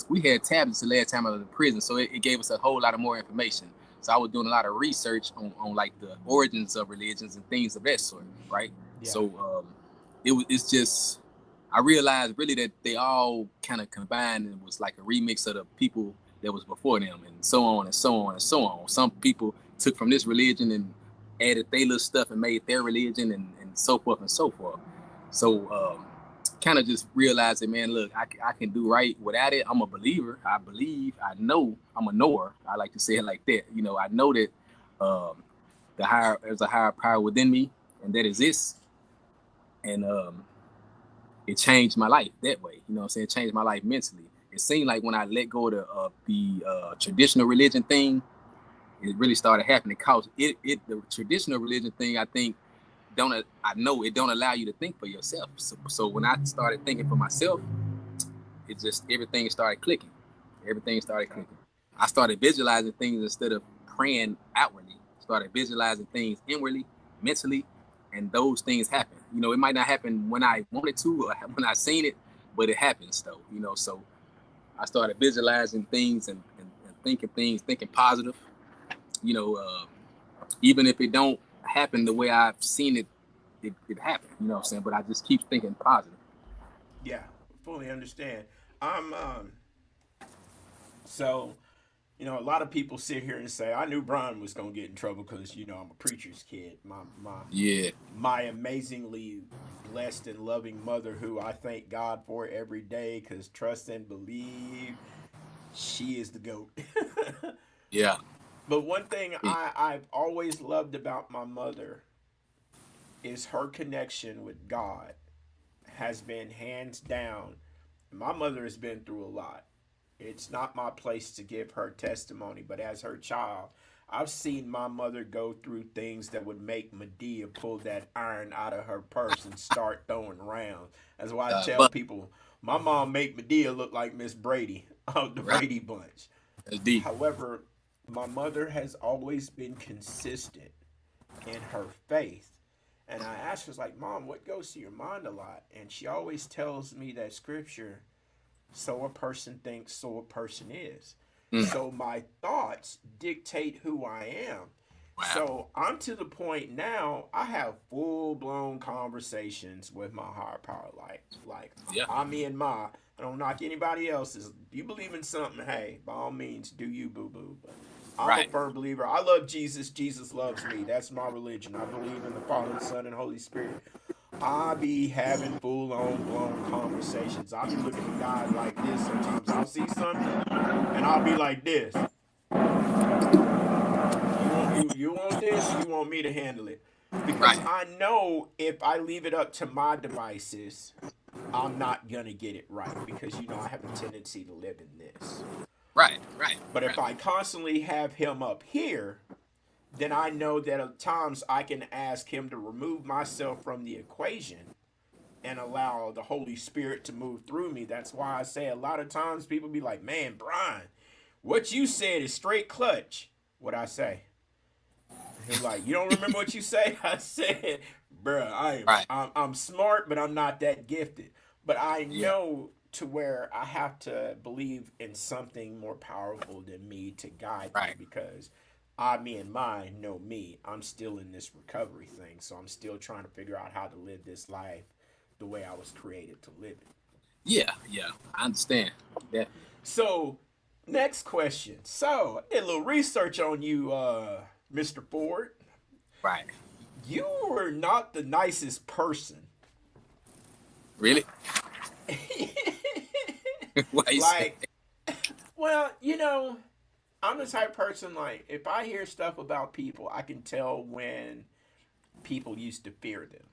we had tablets the last time I was in prison, so it gave us a whole lot of more information. So I was doing a lot of research on like the origins of religions and things of that sort, right? Yeah. So it's just, I realized really that they all kind of combined and was like a remix of the people that was before them, and so on and so on and so on. Some people took from this religion and added their little stuff and made their religion, and so forth and so forth. So kind of just realized that, man, look, I can do right without it. I'm a believer. I believe. I know. I'm a knower. I like to say it like that. You know, I know that there's a higher power within me, and that exists. And it changed my life that way. You know what I'm saying? It changed my life mentally. It seemed like when I let go of the traditional religion thing, it really started happening. Cause the traditional religion thing, I think, I know it don't allow you to think for yourself. So when I started thinking for myself, it just, everything started clicking. Everything started clicking. I started visualizing things instead of praying outwardly. Started visualizing things inwardly, mentally, and those things happen. You know, it might not happen when I wanted to or when I seen it, but it happens though. You know, so I started visualizing things and thinking things, thinking positive. You know, even if it don't happen the way I've seen it, it happened. You know what I'm saying? But I just keep thinking positive. Yeah. Fully understand. I'm so a lot of people sit here and say, I knew Brian was gonna get in trouble because I'm a preacher's kid. Yeah. My amazingly blessed and loving mother, who I thank God for every day, because trust and believe she is the goat. Yeah. But one thing Yeah. I've always loved about my mother is her connection with God has been hands down. My mother has been through a lot. It's not my place to give her testimony, but as her child, I've seen my mother go through things that would make Medea pull that iron out of her purse and start throwing rounds. That's why I tell But people my mom made Medea look like Miss Brady of the right, Brady Bunch. that's deep. However, my mother has always been consistent in her faith. And I asked her, like, Mom, what goes to your mind a lot? And she always tells me that scripture, so a person thinks, so a person is. Mm. So my thoughts dictate who I am. Wow. So I'm to the point now, I have full blown conversations with my higher power. Like Yeah. I, me, and my. I don't knock anybody else's. If you believe in something, hey, by all means, do you, boo boo. But I'm a Right. firm believer. I love Jesus. Jesus loves me. That's my religion. I believe in the Father, Son, and Holy Spirit. I be having full on blown conversations. I'll be looking at God like this sometimes. I'll see something and I'll be like this. You want this or you want me to handle it? Because Right. I know if I leave it up to my devices, I'm not gonna get it right. Because I have a tendency to live in this. Right. Right. But if Right. I constantly have him up here, then I know that at times I can ask him to remove myself from the equation and allow the Holy Spirit to move through me. That's why I say a lot of times people be like, man, Brian, what you said is straight clutch. What I say? He'll like, you don't remember what you say? I said, bruh, Right. I'm smart, but I'm not that gifted. But I Yeah. know to where I have to believe in something more powerful than me to guide me, Right. because me and mine know me. I'm still in this recovery thing, so I'm still trying to figure out how to live this life the way I was created to live it. Yeah, yeah, I understand. Yeah, So, next question. So, I did a little research on you, Mr. Ford. right. You were not the nicest person. Really? Why you say? Like, well, I'm the type of person, like, if I hear stuff about people, I can tell when people used to fear them.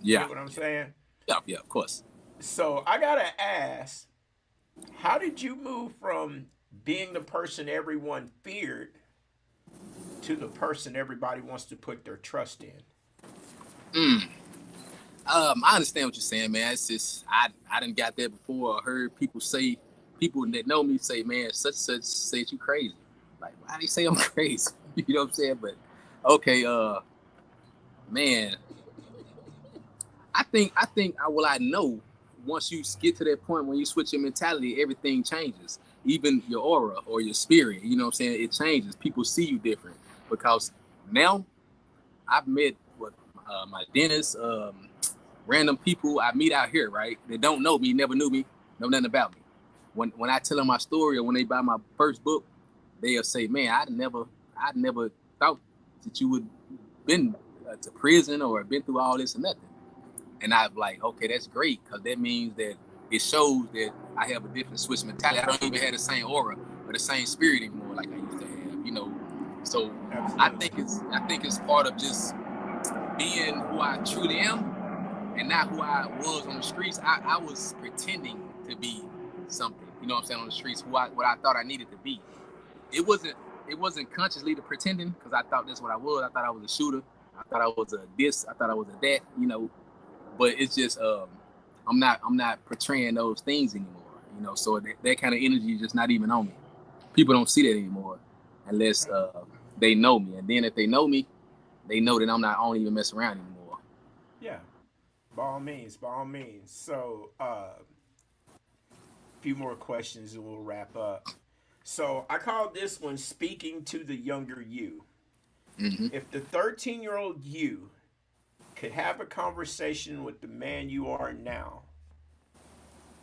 You Yeah, get what I'm saying? yeah, yeah. Of course. So I gotta ask, how did you move from being the person everyone feared to the person everybody wants to put their trust in? Mm. I understand what you're saying, man. It's just I didn't got that before. I heard people that know me say, man, such said you crazy. Like, why do you say I'm crazy? You know what I'm saying? But okay, man, I know once you get to that point when you switch your mentality, everything changes. Even your aura or your spirit, you know what I'm saying? It changes. People see you different because now I've met what my dentist, random people I meet out here, right? They don't know me, never knew me, know nothing about me. When I tell them my story or when they buy my first book, they'll say, "Man, I never thought that you would been to prison or been through all this and nothing." And I'm like, okay, that's great because that means that it shows that I have a different switch mentality. I don't even have the same aura or the same spirit anymore like I used to have, you know. So Absolutely. I think it's part of just being who I truly am and not who I was on the streets. I was pretending to be something, you know what I'm saying, on the streets, what I thought I needed to be. It wasn't it wasn't consciously the pretending because I thought that's what I was. I thought I was a shooter. I thought I was a this. I thought I was a that. You know, but it's just I'm not portraying those things anymore. You know, so that kind of energy is just not even on me. People don't see that anymore unless they know me, and then if they know me, they know that I don't even mess around anymore. Yeah, by all means, by all means. So, a few more questions and we'll wrap up. So, I call this one Speaking to the Younger You. Hmm. If the 13-year-old you could have a conversation with the man you are now,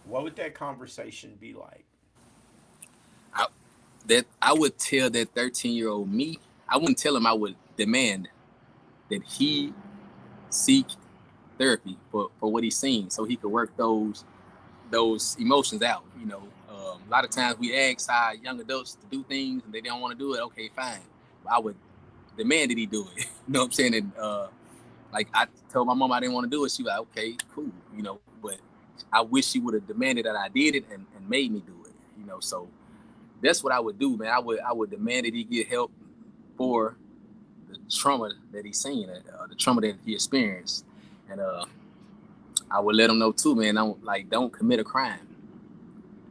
what would that conversation be like? I, that I would tell that 13-year-old me. I wouldn't tell him. I would demand that he seek therapy for what he's seen, so he could work those emotions out. You know, a lot of times we ask our young adults to do things and they don't want to do it. Okay, fine. I would demand that he do it. You know what I'm saying? And like I told my mom I didn't want to do it. She was like, okay, cool. You know, but I wish she would have demanded that I did it and made me do it. You know, so that's what I would do, man. I would demand that he get help for the trauma that he's seen, the trauma that he experienced, and I would let him know too, man. Don't commit a crime.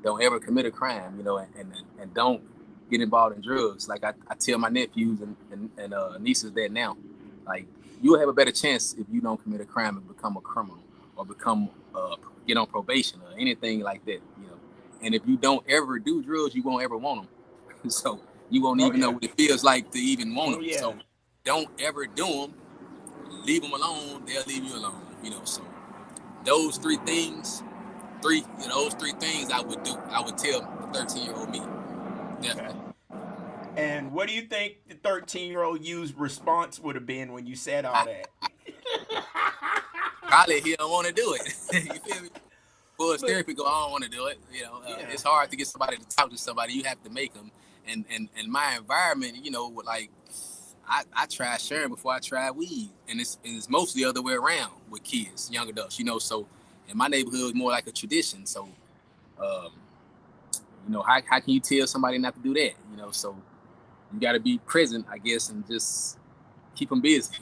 Don't ever commit a crime, you know, and don't get involved in drugs. Like I tell my nephews and nieces that now, like you'll have a better chance if you don't commit a crime and become a criminal or become get on probation or anything like that, you know. And if you don't ever do drugs, you won't ever want them. So you won't Oh, even know yeah. what it feels like to even want Oh, them. yeah. So don't ever do them. Leave them alone. They'll leave you alone. You know. So those three things, those three things I would do. I would tell the 13-year-old me. Okay. Definitely. And what do you think the 13-year-old you's response would have been when you said all that? Probably he don't want to do it. You feel me? For his But, therapy go, I don't want to do it. You know, yeah. it's hard to get somebody to talk to somebody. You have to make them. And my environment, you know, like I tried sharing before I tried weed, and it's mostly the other way around with kids, young adults. You know, so in my neighborhood, it's more like a tradition. So, um, you know, how can you tell somebody not to do that? You know, so you got to be present, I guess, and just keep them busy.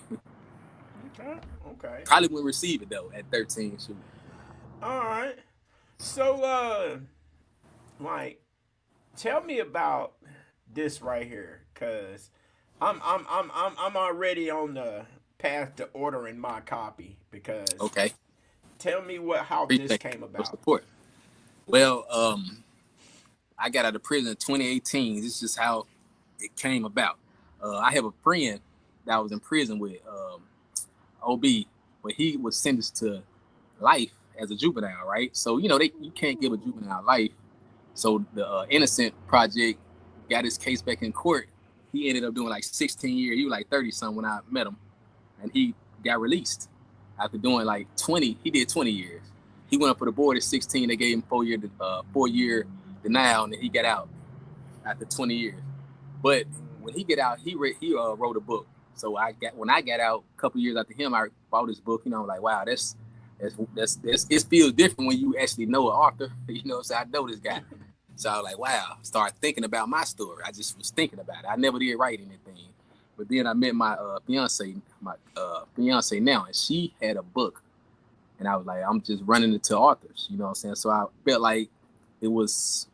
Okay. Okay. Probably wouldn't receive it though at 13. Shoot. All right. So, like, tell me about this right here, cause I'm already on the path to ordering my copy. Because Okay, tell me how this appreciate came your about. support. Well, I got out of prison in 2018. This is how it came about. I have a friend that I was in prison with, OB, but he was sentenced to life as a juvenile, right? So you can't give a juvenile life. So the Innocent Project got his case back in court. He ended up doing like 16 years. He was like 30 something when I met him, and he got released after doing like 20. He did 20 years. He went up for the board at 16. They gave him 4-year denial, and then he got out after 20 years. But when he get out, he wrote a book. So when I got out a couple years after him, I bought his book. I'm like, wow, that's it feels different when you actually know an author. So I know this guy. So I was like, wow, start thinking about my story. I just was thinking about it. I never did write anything. But then I met my fiance now, and she had a book. And I was like, I'm just running into authors, you know what I'm saying? So I felt like it was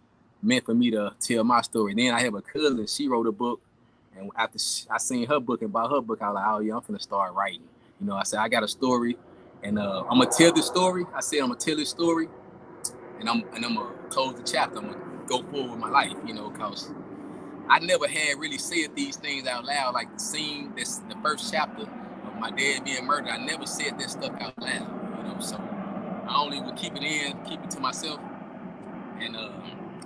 meant for me to tell my story. Then I have a cousin, she wrote a book. And after I seen her book and bought her book, I was like, oh yeah, I'm finna start writing. I said, I got a story, and I'm gonna tell this story. I said, I'm gonna tell this story, and I'm gonna close the chapter. I'm gonna go forward with my life, cause I never had really said these things out loud. Like the scene, that's the first chapter of my dad being murdered. I never said that stuff out loud, so I only would keep it to myself. And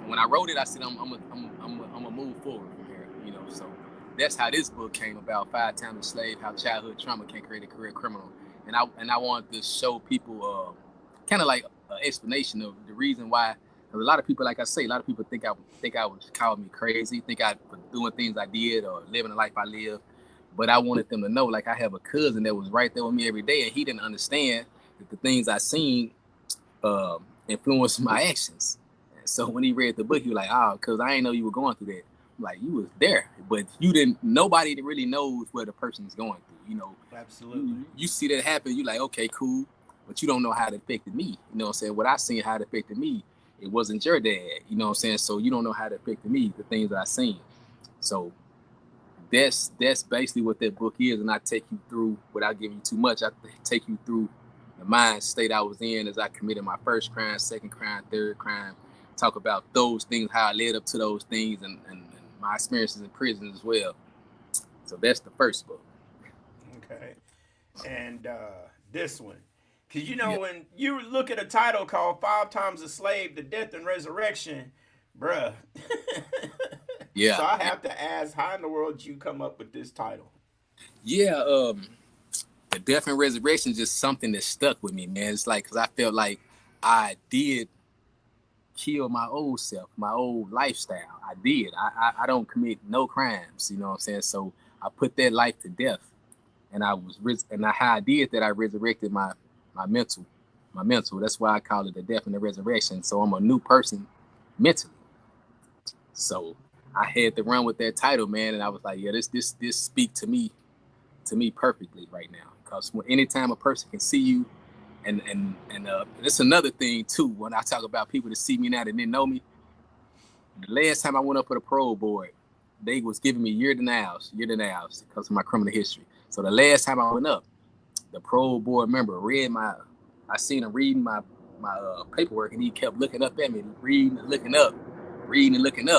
when I wrote it, I said, I'm gonna move forward from here, so that's how this book came about, 5 Times a Slave, How Childhood Trauma Can Create a Career Criminal. And I wanted to show people kind of like an explanation of the reason why. A lot of people, like I say, a lot of people think I was calling me crazy, think I was doing things I did or living the life I live. But I wanted them to know, like, I have a cousin that was right there with me every day, and he didn't understand that the things I seen influenced my actions. So when he read the book, he was like, oh, because I didn't know you were going through that. Like, you was there, but you didn't. Nobody really knows what a person's going through. Absolutely. You see that happen, you like, okay, cool, but you don't know how it affected me. You know what I'm saying? What I seen, how it affected me, it wasn't your dad. You know what I'm saying? So you don't know how it affected me, the things that I seen. So that's basically what that book is, and I take you through, without giving you too much, I take you through the mind state I was in as I committed my first crime, second crime, third crime. Talk about those things, how I led up to those things, and my experiences in prison as well. So that's the first book. Okay. And this one, because when you look at a title called 5 Times a Slave, The Death and Resurrection, bruh. Yeah. So I have to ask, how in the world did you come up with this title? Yeah, the Death and Resurrection is just something that stuck with me, man. It's like, because I felt like I did kill my old self, my old lifestyle. I did. I don't commit no crimes, you know what I'm saying? So I put that life to death, and how I did that, I resurrected my mental. That's why I call it the Death and the Resurrection. So I'm a new person mentally. So I had to run with that title, man, and I was like, yeah, this speak to me perfectly right now. Because anytime a person can see you, and it's another thing too, when I talk about people that see me now that didn't know me. The last time I went up for the parole board, they was giving me year denials because of my criminal history. So the last time I went up, the parole board member I seen him reading my paperwork, and he kept looking up at me, reading and looking up,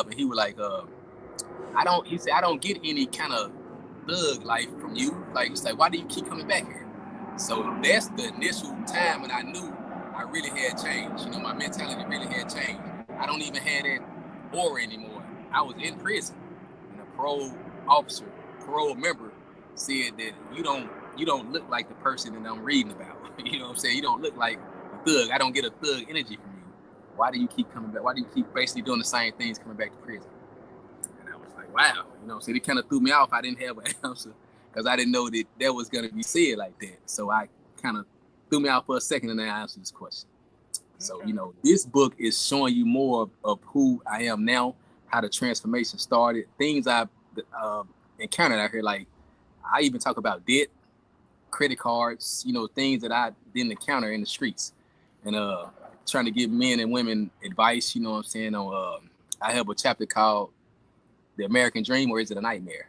and he was like, he said, I don't get any kind of thug life from you. Like, it's like, why do you keep coming back here? So that's the initial time when I knew I really had changed. My mentality really had changed. I don't even have that aura anymore. I was in prison, and a parole member said that you don't look like the person that I'm reading about. You know what I'm saying? You don't look like a thug. I don't get a thug energy from you. Why do you keep coming back? Why do you keep basically doing the same things coming back to prison? And I was like, wow. So it kind of threw me off. I didn't have an answer, because I didn't know that was going to be said like that. So I kind of threw me out for a second, and then I answered this question. So, this book is showing you more of who I am now, how the transformation started, things I've encountered out here. Like, I even talk about debt, credit cards, things that I didn't encounter in the streets. And trying to give men and women advice, you know what I'm saying? I have a chapter called The American Dream, or Is It a Nightmare?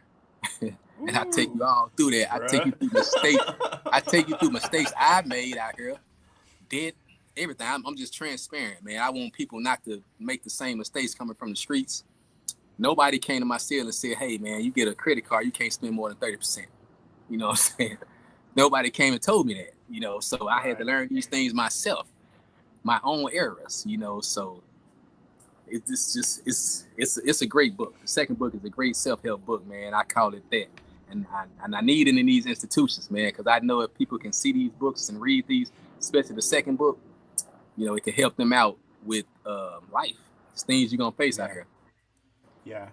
And I take you all through that. I take you through mistakes. I take you through mistakes I made out here. Did everything. I'm just transparent, man. I want people not to make the same mistakes coming from the streets. Nobody came to my cell and said, hey, man, you get a credit card, you can't spend more than 30%. You know what I'm saying? Nobody came and told me that, you know, so I had to learn these things myself, my own errors, you know, so it's a great book. The second book is a great self-help book, man. I call it that. And I need it in these institutions, man, because I know if people can see these books and read these, especially the second book, you know, it can help them out with life. It's things you're going to face out here. Yeah.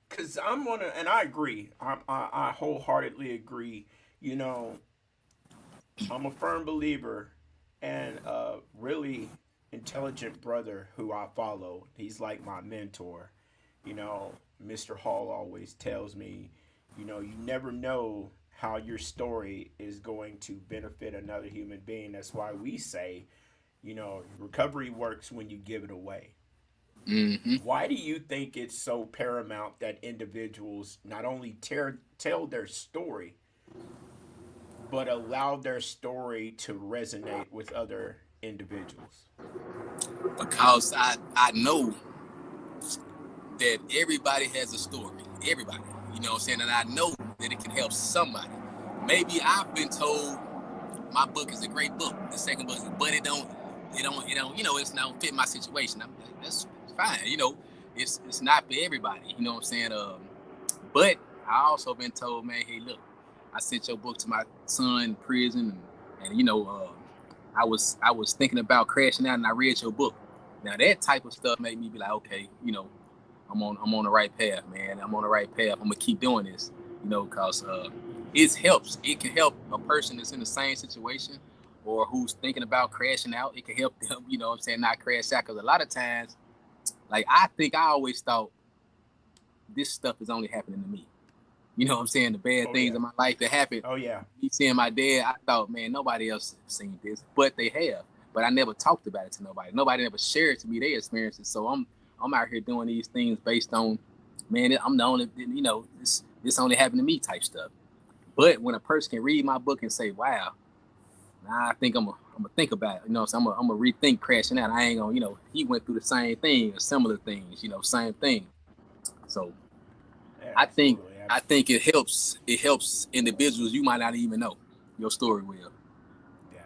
Because I'm one of, and I agree. I wholeheartedly agree. You know, I'm a firm believer and a really intelligent brother who I follow. He's like my mentor. You know, Mr. Hall always tells me, you know, you never know how your story is going to benefit another human being. That's why we say, you know, recovery works when you give it away. Mm-hmm. Why do you think it's so paramount that individuals not only tell their story, but allow their story to resonate with other individuals? Because I know that everybody has a story. Everybody. You know what I'm saying? And I know that it can help somebody. Maybe I've been told my book is a great book, the second book, but it don't, you know, it's not fit my situation. I'm like, that's fine. You know, it's not for everybody. You know what I'm saying? But I also been told, man, hey, look, I sent your book to my son in prison, and you know, I was thinking about crashing out, and I read your book. Now that type of stuff made me be like, okay, you know, I'm on the right path, man. I'm on the right path. I'm gonna keep doing this, you know, because it helps. It can help a person that's in the same situation or who's thinking about crashing out. It can help them, you know what I'm saying, not crash out. Because a lot of times, like I always thought this stuff is only happening to me. You know what I'm saying? The bad Oh things yeah. in my life that happened. Oh yeah. Me seeing my dad, I thought, man, nobody else has seen this, but they have. But I never talked about it to nobody. Nobody ever shared to me their experiences. So I'm out here doing these things based on, man, I'm the only, you know, this only happened to me type stuff. But when a person can read my book and say, wow, I think I'm gonna think about it. You know, so I'm gonna rethink crashing out. I ain't gonna, you know, he went through the same thing or similar things, you know, same thing. So Yeah, I think absolutely. I think it helps individuals you might not even know. Your story will. Yeah.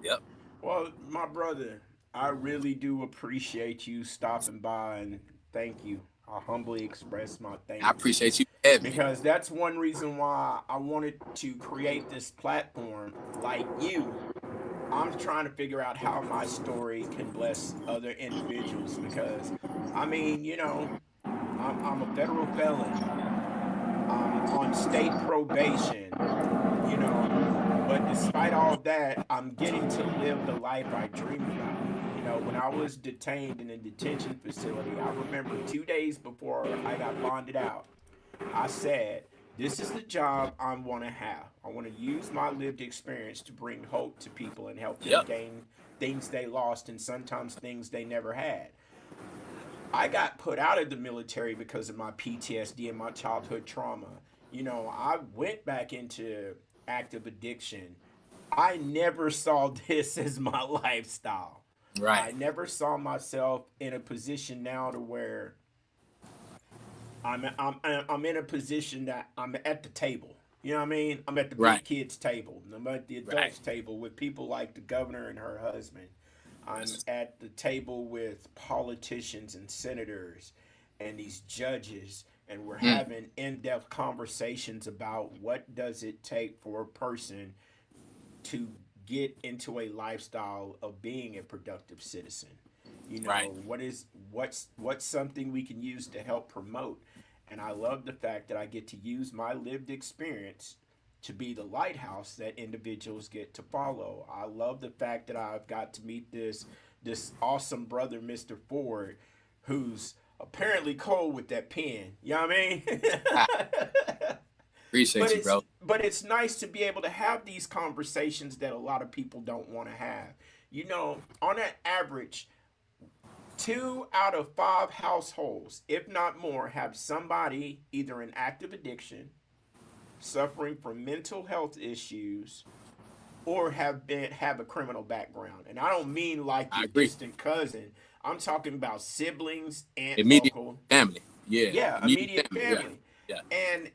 Yep. Well, my brother, I really do appreciate you stopping by and thank you. I humbly express my I thanks appreciate you having me. because that's one reason why I wanted to create this platform like you. I'm trying to figure out how my story can bless other individuals because, I mean, you know, I'm a federal felon. I'm on state probation, you know, but despite all that, I'm getting to live the life I dreamed about. You know, when I was detained in a detention facility, I remember 2 days before I got bonded out, I said, this is the job I want to have. I want to use my lived experience to bring hope to people and help them Yep. gain things they lost and sometimes things they never had. I got put out of the military because of my PTSD and my childhood trauma. You know, I went back into active addiction. I never saw this as my lifestyle. Right. I never saw myself in a position now to where I'm in a position that I'm at the table. You know what I mean? I'm at the Right. big kids table. I'm at the Right. adults table with people like the governor and her husband. I'm at the table with politicians and senators and these judges, and we're Mm. having in-depth conversations about what does it take for a person to get into a lifestyle of being a productive citizen. You Right. know, what's something we can use to help promote. And I love the fact that I get to use my lived experience to be the lighthouse that individuals get to follow. I love the fact that I've got to meet this awesome brother, Mr. Ford, who's apparently cold with that pen. You know what I Ah, mean? but appreciate you, it's bro. but it's nice to be able to have these conversations that a lot of people don't want to have. You know, on an average, 2 out of 5 households, if not more, have somebody either in active addiction, suffering from mental health issues, or have a criminal background. And I don't mean like I your agree. distant cousin. I'm talking about siblings, aunt, Immediate uncle. family. Yeah. Yeah, Immediate immediate family. Yeah. family. Yeah. And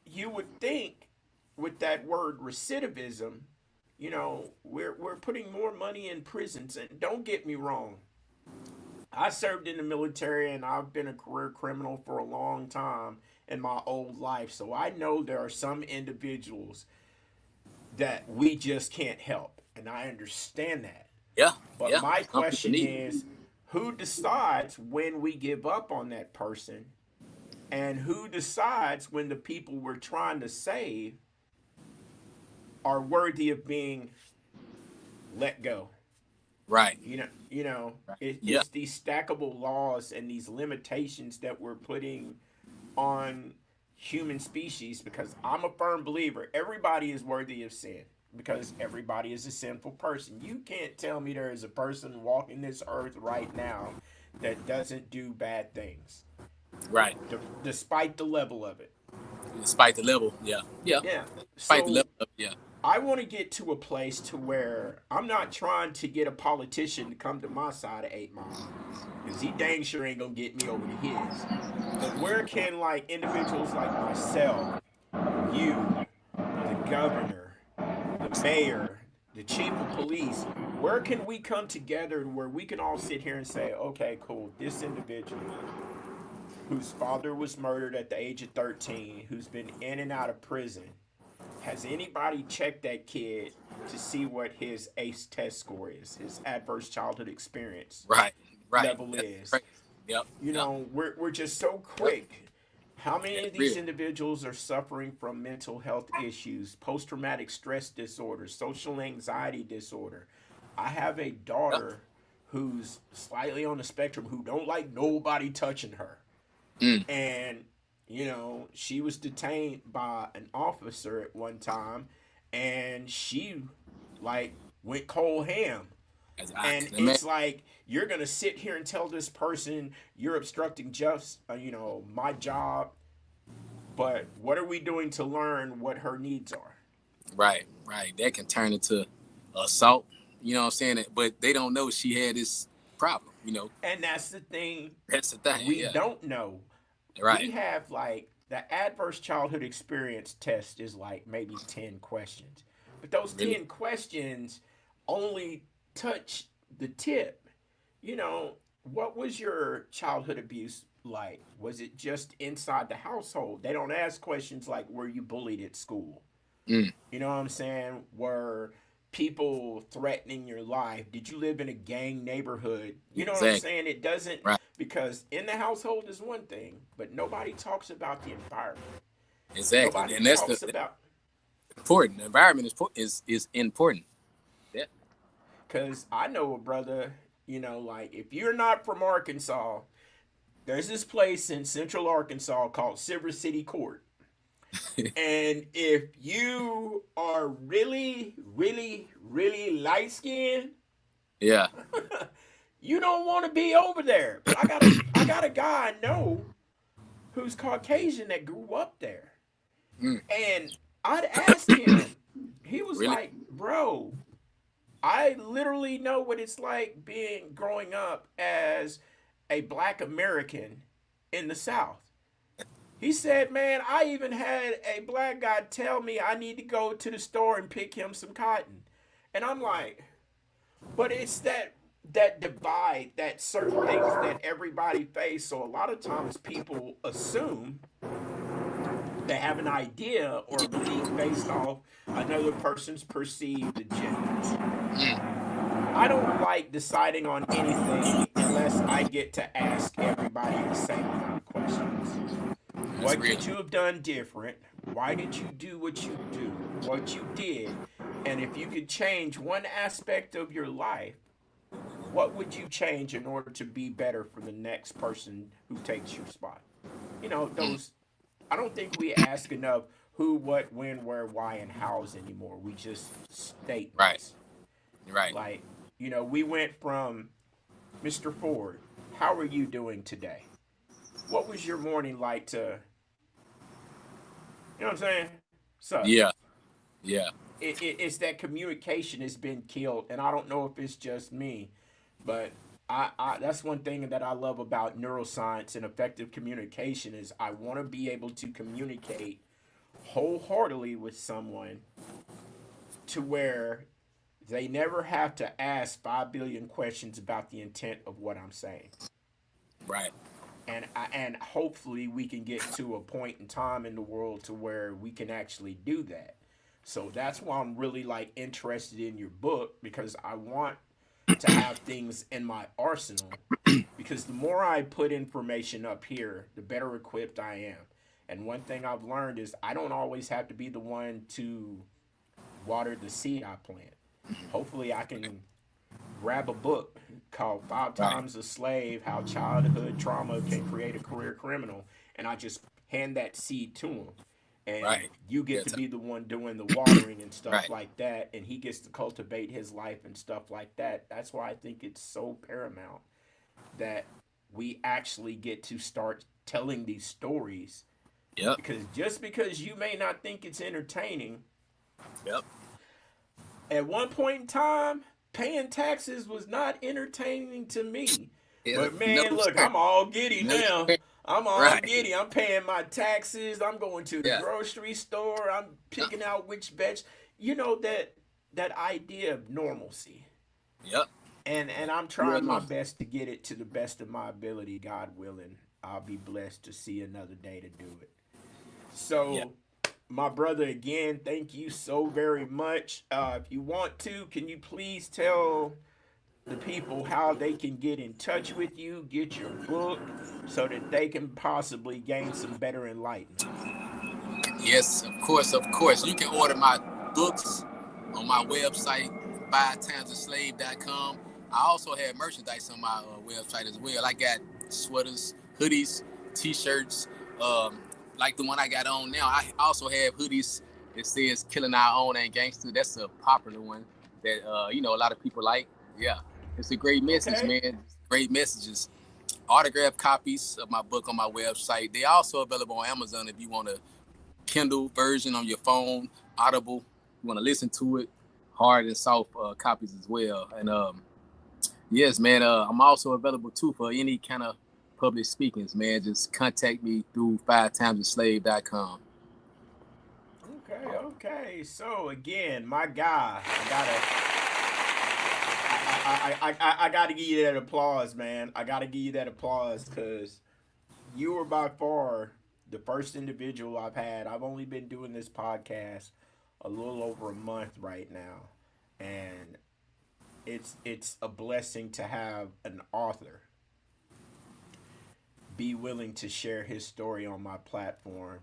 you would think with that word recidivism, we're putting more money in prisons. And don't get me wrong, I served in the military and I've been a career criminal for a long time in my old life. So I know there are some individuals that we just can't help. And I understand that. Yeah. But Yeah. my Some people question need it. is, who decides when we give up on that person? And who decides when the people we're trying to save are worthy of being let go? Right. Right. Yeah. It's these stackable laws and these limitations that we're putting on human species, because I'm a firm believer everybody is worthy of sin, because everybody is a sinful person. You can't tell me there is a person walking this earth right now that doesn't do bad things, Right. despite the level of it. Despite the level. Yeah. Yeah. Yeah. Despite the So level. Yeah. I want to get to a place to where I'm not trying to get a politician to come to my side of 8 Mile, because he dang sure ain't gonna get me over to his. But where can like individuals like myself, you, the governor, the mayor, the chief of police, where can we come together where we can all sit here and say, okay, cool, this individual whose father was murdered at the age of 13, who's been in and out of prison, has anybody checked that kid to see what his ACE test score is, his adverse childhood experience Right. Right. level That's is? crazy. Yep. Yep. We're just so Yep. quick. How many That's of these real. individuals are suffering from mental health issues, post traumatic stress disorder, social anxiety disorder? I have a Yep. daughter who's slightly on the spectrum who don't like nobody touching her. Mm. And she was detained by an officer at one time, and she like went cold ham. As I And can it's imagine. like, you're gonna sit here and tell this person you're obstructing just my job, but what are we doing to learn what her needs are? Right. Right. That can turn into assault. You know what I'm saying? But they don't know she had this problem. And that's the thing, That's the thing. we Yeah. don't know. We Right. have like the adverse childhood experience test is like maybe 10 questions, but those Really. 10 questions only touch the tip. you know what was your childhood abuse like? Was it just inside the household? They don't ask questions like, were you bullied at school? Mm. You know what I'm saying? Were people threatening your life? Did you live in a gang neighborhood? You know what I'm Exactly. saying? It doesn't, Right. because in the household is one thing, but nobody talks about the environment. Exactly. Nobody And that's talks the about, important. The environment is important. Yeah. because I know a brother, like if you're not from Arkansas, there's this place in central Arkansas called Silver City Court. And if you are really, really, really light skinned, Yeah. you don't want to be over there. But I got a guy I know who's Caucasian that grew up there. Mm. And I'd ask him, he was Really. like, bro, I literally know what it's like growing up as a black American in the South. He said, man, I even had a black guy tell me I need to go to the store and pick him some cotton. And I'm like, but it's that divide, that certain things that everybody face. So a lot of times people assume they have an idea or a belief based off another person's perceived agenda. Mm. I don't like deciding on anything unless I get to ask everybody the same amount of questions. That's What real. could you have done different? Why did you do what you did? And if you could change one aspect of your life, what would you change in order to be better for the next person who takes your spot? Mm. Those, I don't think we ask enough who, what, when, where, why, and hows anymore. We just Right. statements. Right. Like, we went from Mr. Ford, how are you doing today? What was your morning like to, you know what I'm saying? So Yeah. Yeah. it's that communication has been killed. And I don't know if it's just me, but that's one thing that I love about neuroscience and effective communication is I want to be able to communicate wholeheartedly with someone to where they never have to ask 5 billion questions about the intent of what I'm saying. Right. And hopefully we can get to a point in time in the world to where we can actually do that. So that's why I'm really like interested in your book, because I want to have things in my arsenal, because the more I put information up here, the better equipped I am. And one thing I've learned is I don't always have to be the one to water the seed I plant. Hopefully I can grab a book called Five Right. Times a Slave: How Childhood Trauma Can Create a Career Criminal, and I just hand that seed to him. And Right. you Yeah. get to be the one doing the watering and stuff Right. like that, and he gets to cultivate his life and stuff like that. That's why I think it's so paramount that we actually get to start telling these stories, Yep. because just because you may not think it's entertaining, Yep. at one point in time, paying taxes was not entertaining to me. Yeah. But No, man, look, sir. I'm all giddy No, now. sir. I'm all Right. giddy. I'm paying my taxes. I'm going to the Yeah. grocery store. I'm Yep. picking out which veg. You know that idea of normalcy. Yep. And I'm Real trying my normal. best to get it to the best of my ability. God willing, I'll be blessed to see another day to do it. Yeah. So, my brother, again, thank you so very much. If you want to, can you please tell the people how they can get in touch with you, get your book, so that they can possibly gain some better enlightenment? Yes, of course, of course. You can order my books on my website, fivetimesAslave.com. I also have merchandise on my website as well. I got sweaters, hoodies, t-shirts, um, like the one I got on now. I also have hoodies that says "Killing Our Own Ain't Gangster." That's a popular one that a lot of people like. Yeah, it's a great message, Okay. man. Great messages. Autographed copies of my book on my website. They also available on Amazon if you want to Kindle version on your phone, Audible. You want to listen to it, hard and soft copies as well. And yes, man, I'm also available too for any kind of public speakings, man. Just contact me through fivetimesAslave.com. Okay, okay. So again, my guy, I gotta give you that applause, man. I gotta give you that applause because you were by far the first individual I've had. I've only been doing this podcast a little over a month right now, and it's a blessing to have an author be willing to share his story on my platform.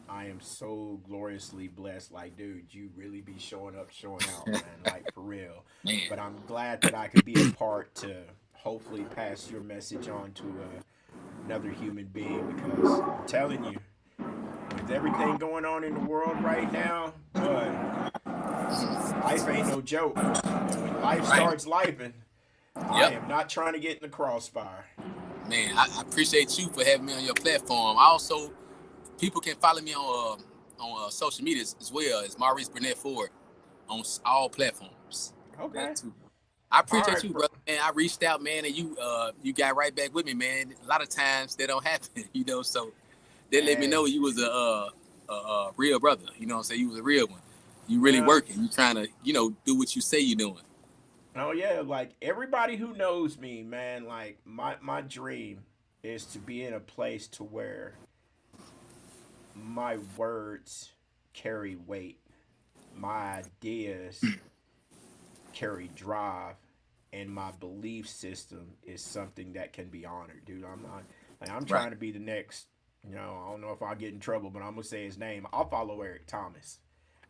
I am so gloriously blessed. Like, dude, you really be showing up, showing out, man. Like, for real. Man, But I'm glad that I could be a part to hopefully pass your message on to another human being, because I'm telling you, with everything going on in the world right now, boy, life ain't no joke. And when life right. starts lifing, I Yep. am not trying to get in the crossfire. Man, I appreciate you for having me on your platform. I also, people can follow me on social media as well as Maurice Ford on all platforms. That Okay. too. I All appreciate right, you, bro. brother. Man, I reached out, man, and you got right back with me, man. A lot of times they don't happen, So they let me know Hey, you was a real brother. You know what I'm saying? You was a real one. You really well, working. You trying to, do what you say you're doing. oh yeah, like everybody who knows me, man, like my dream is to be in a place to where my words carry weight, my ideas carry drive, and my belief system is something that can be honored, dude. I'm not like I'm Right. trying to be the next. I don't know if I'll get in trouble, but I'm gonna say his name. I'll follow Eric Thomas.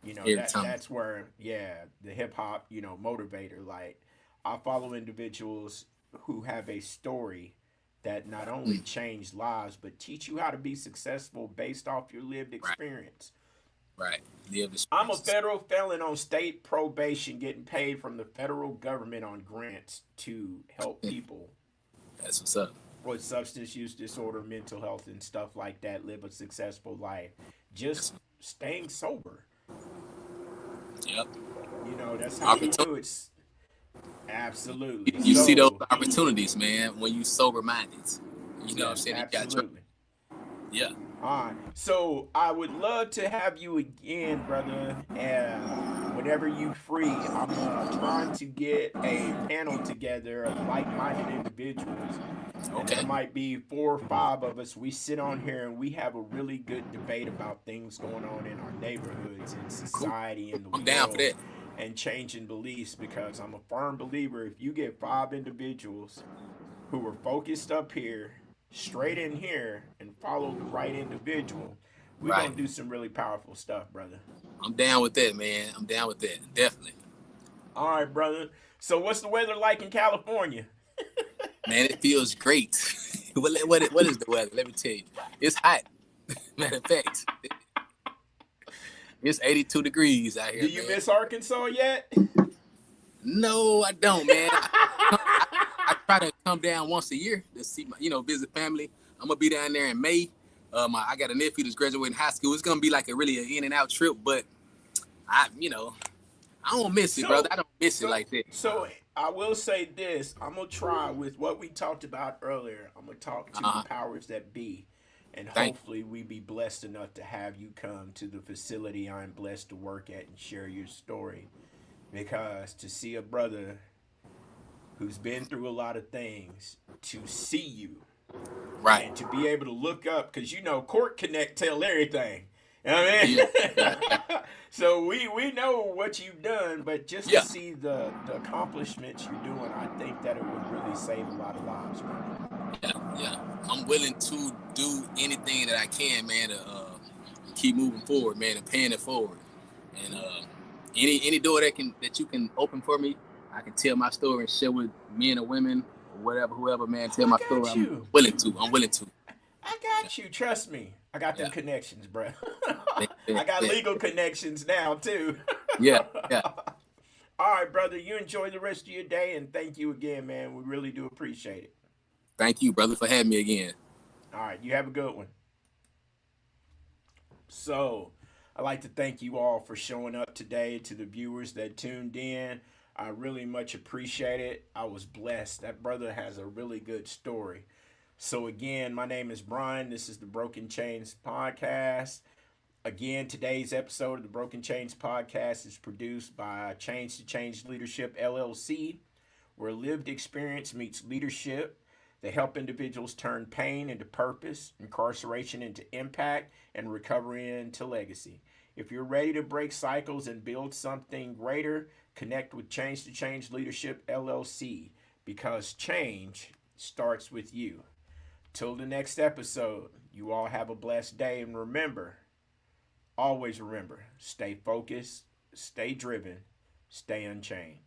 Every That time. that's where, yeah, the hip hop, motivator. Like, I follow individuals who have a story that not only Mm, changed lives but teach you how to be successful based off your lived right. experience. Right. Live I'm a experiences. federal felon on state probation getting paid from the federal government on grants to help people That's what's up. with substance use disorder, mental health, and stuff like that live a successful life. Just That's staying sober. Yep. That's how we Opportunity. do it. Absolutely. You see those So, opportunities, man, when you sober minded. You know what I'm yes, saying? You got absolutely. yeah. All right. So I would love to have you again, brother. Whenever you free, I'm trying to get a panel together of like-minded individuals, and there Okay. might be 4 or 5 of us. We sit on here and we have a really good debate about things going on in our neighborhoods, in Cool. society, in the I'm down for world, that. and changing beliefs. Because I'm a firm believer, if you get 5 individuals who were focused up here, straight in here, and followed the right individual, we're Right. gonna do some really powerful stuff, brother. I'm down with that, man. I'm down with that. Definitely. All right, brother. So what's the weather like in California? Man, it feels great. What is the weather? Let me tell you. It's hot. Matter of fact, it's 82 degrees out Do here, you man. miss Arkansas yet? No, I don't, man. I try to come down once a year to see my, visit family. I'm gonna be down there in May. I got a nephew that's graduating high school. It's gonna be like a really an in and out trip, but I don't miss it, brother. So, I don't miss it so, like that. so I will say this. I'm gonna try with what we talked about earlier. I'm gonna talk to the Uh-huh. powers that be, and Thank hopefully we be blessed enough to have you come to the facility I'm blessed to work at and share your story. Because to see a brother who's been through a lot of things, to see you you. Right. and to be able to look up, because Court Connect tell everything. You know what I Yeah. Yeah. Yeah. mean? So we know what you've done, but just to Yeah. see the accomplishments you're doing, I think that it would really save a lot of lives, brother. Yeah. Yeah. I'm willing to do anything that I can, man, to keep moving forward, man, and paying it forward. And any door that you can open for me, I can tell my story and share with men or women or whatever, whoever, man, tell I my story. got I'm you. willing to. I'm willing to. I Yeah. got you. Trust me. I got them Yeah. connections, bro. Bet, I bet, got bet. legal connections now too. Yeah. Yeah. All right, brother. You enjoy the rest of your day, and thank you again, man. We really do appreciate it. Thank you, brother, for having me again. All right, you have a good one. So, I'd like to thank you all for showing up today. To the viewers that tuned in, I really much appreciate it. I was blessed. That brother has a really good story. So, again, my name is Brian. This is the Broken Chains Podcast. Again, today's episode of the Broken Chains Podcast is produced by Change to Change Leadership LLC, where lived experience meets leadership. They help individuals turn pain into purpose, incarceration into impact, and recovery into legacy. If you're ready to break cycles and build something greater, connect with Change to Change Leadership LLC, because change starts with you. Till the next episode, you all have a blessed day, and remember, always remember, stay focused, stay driven, stay unchained.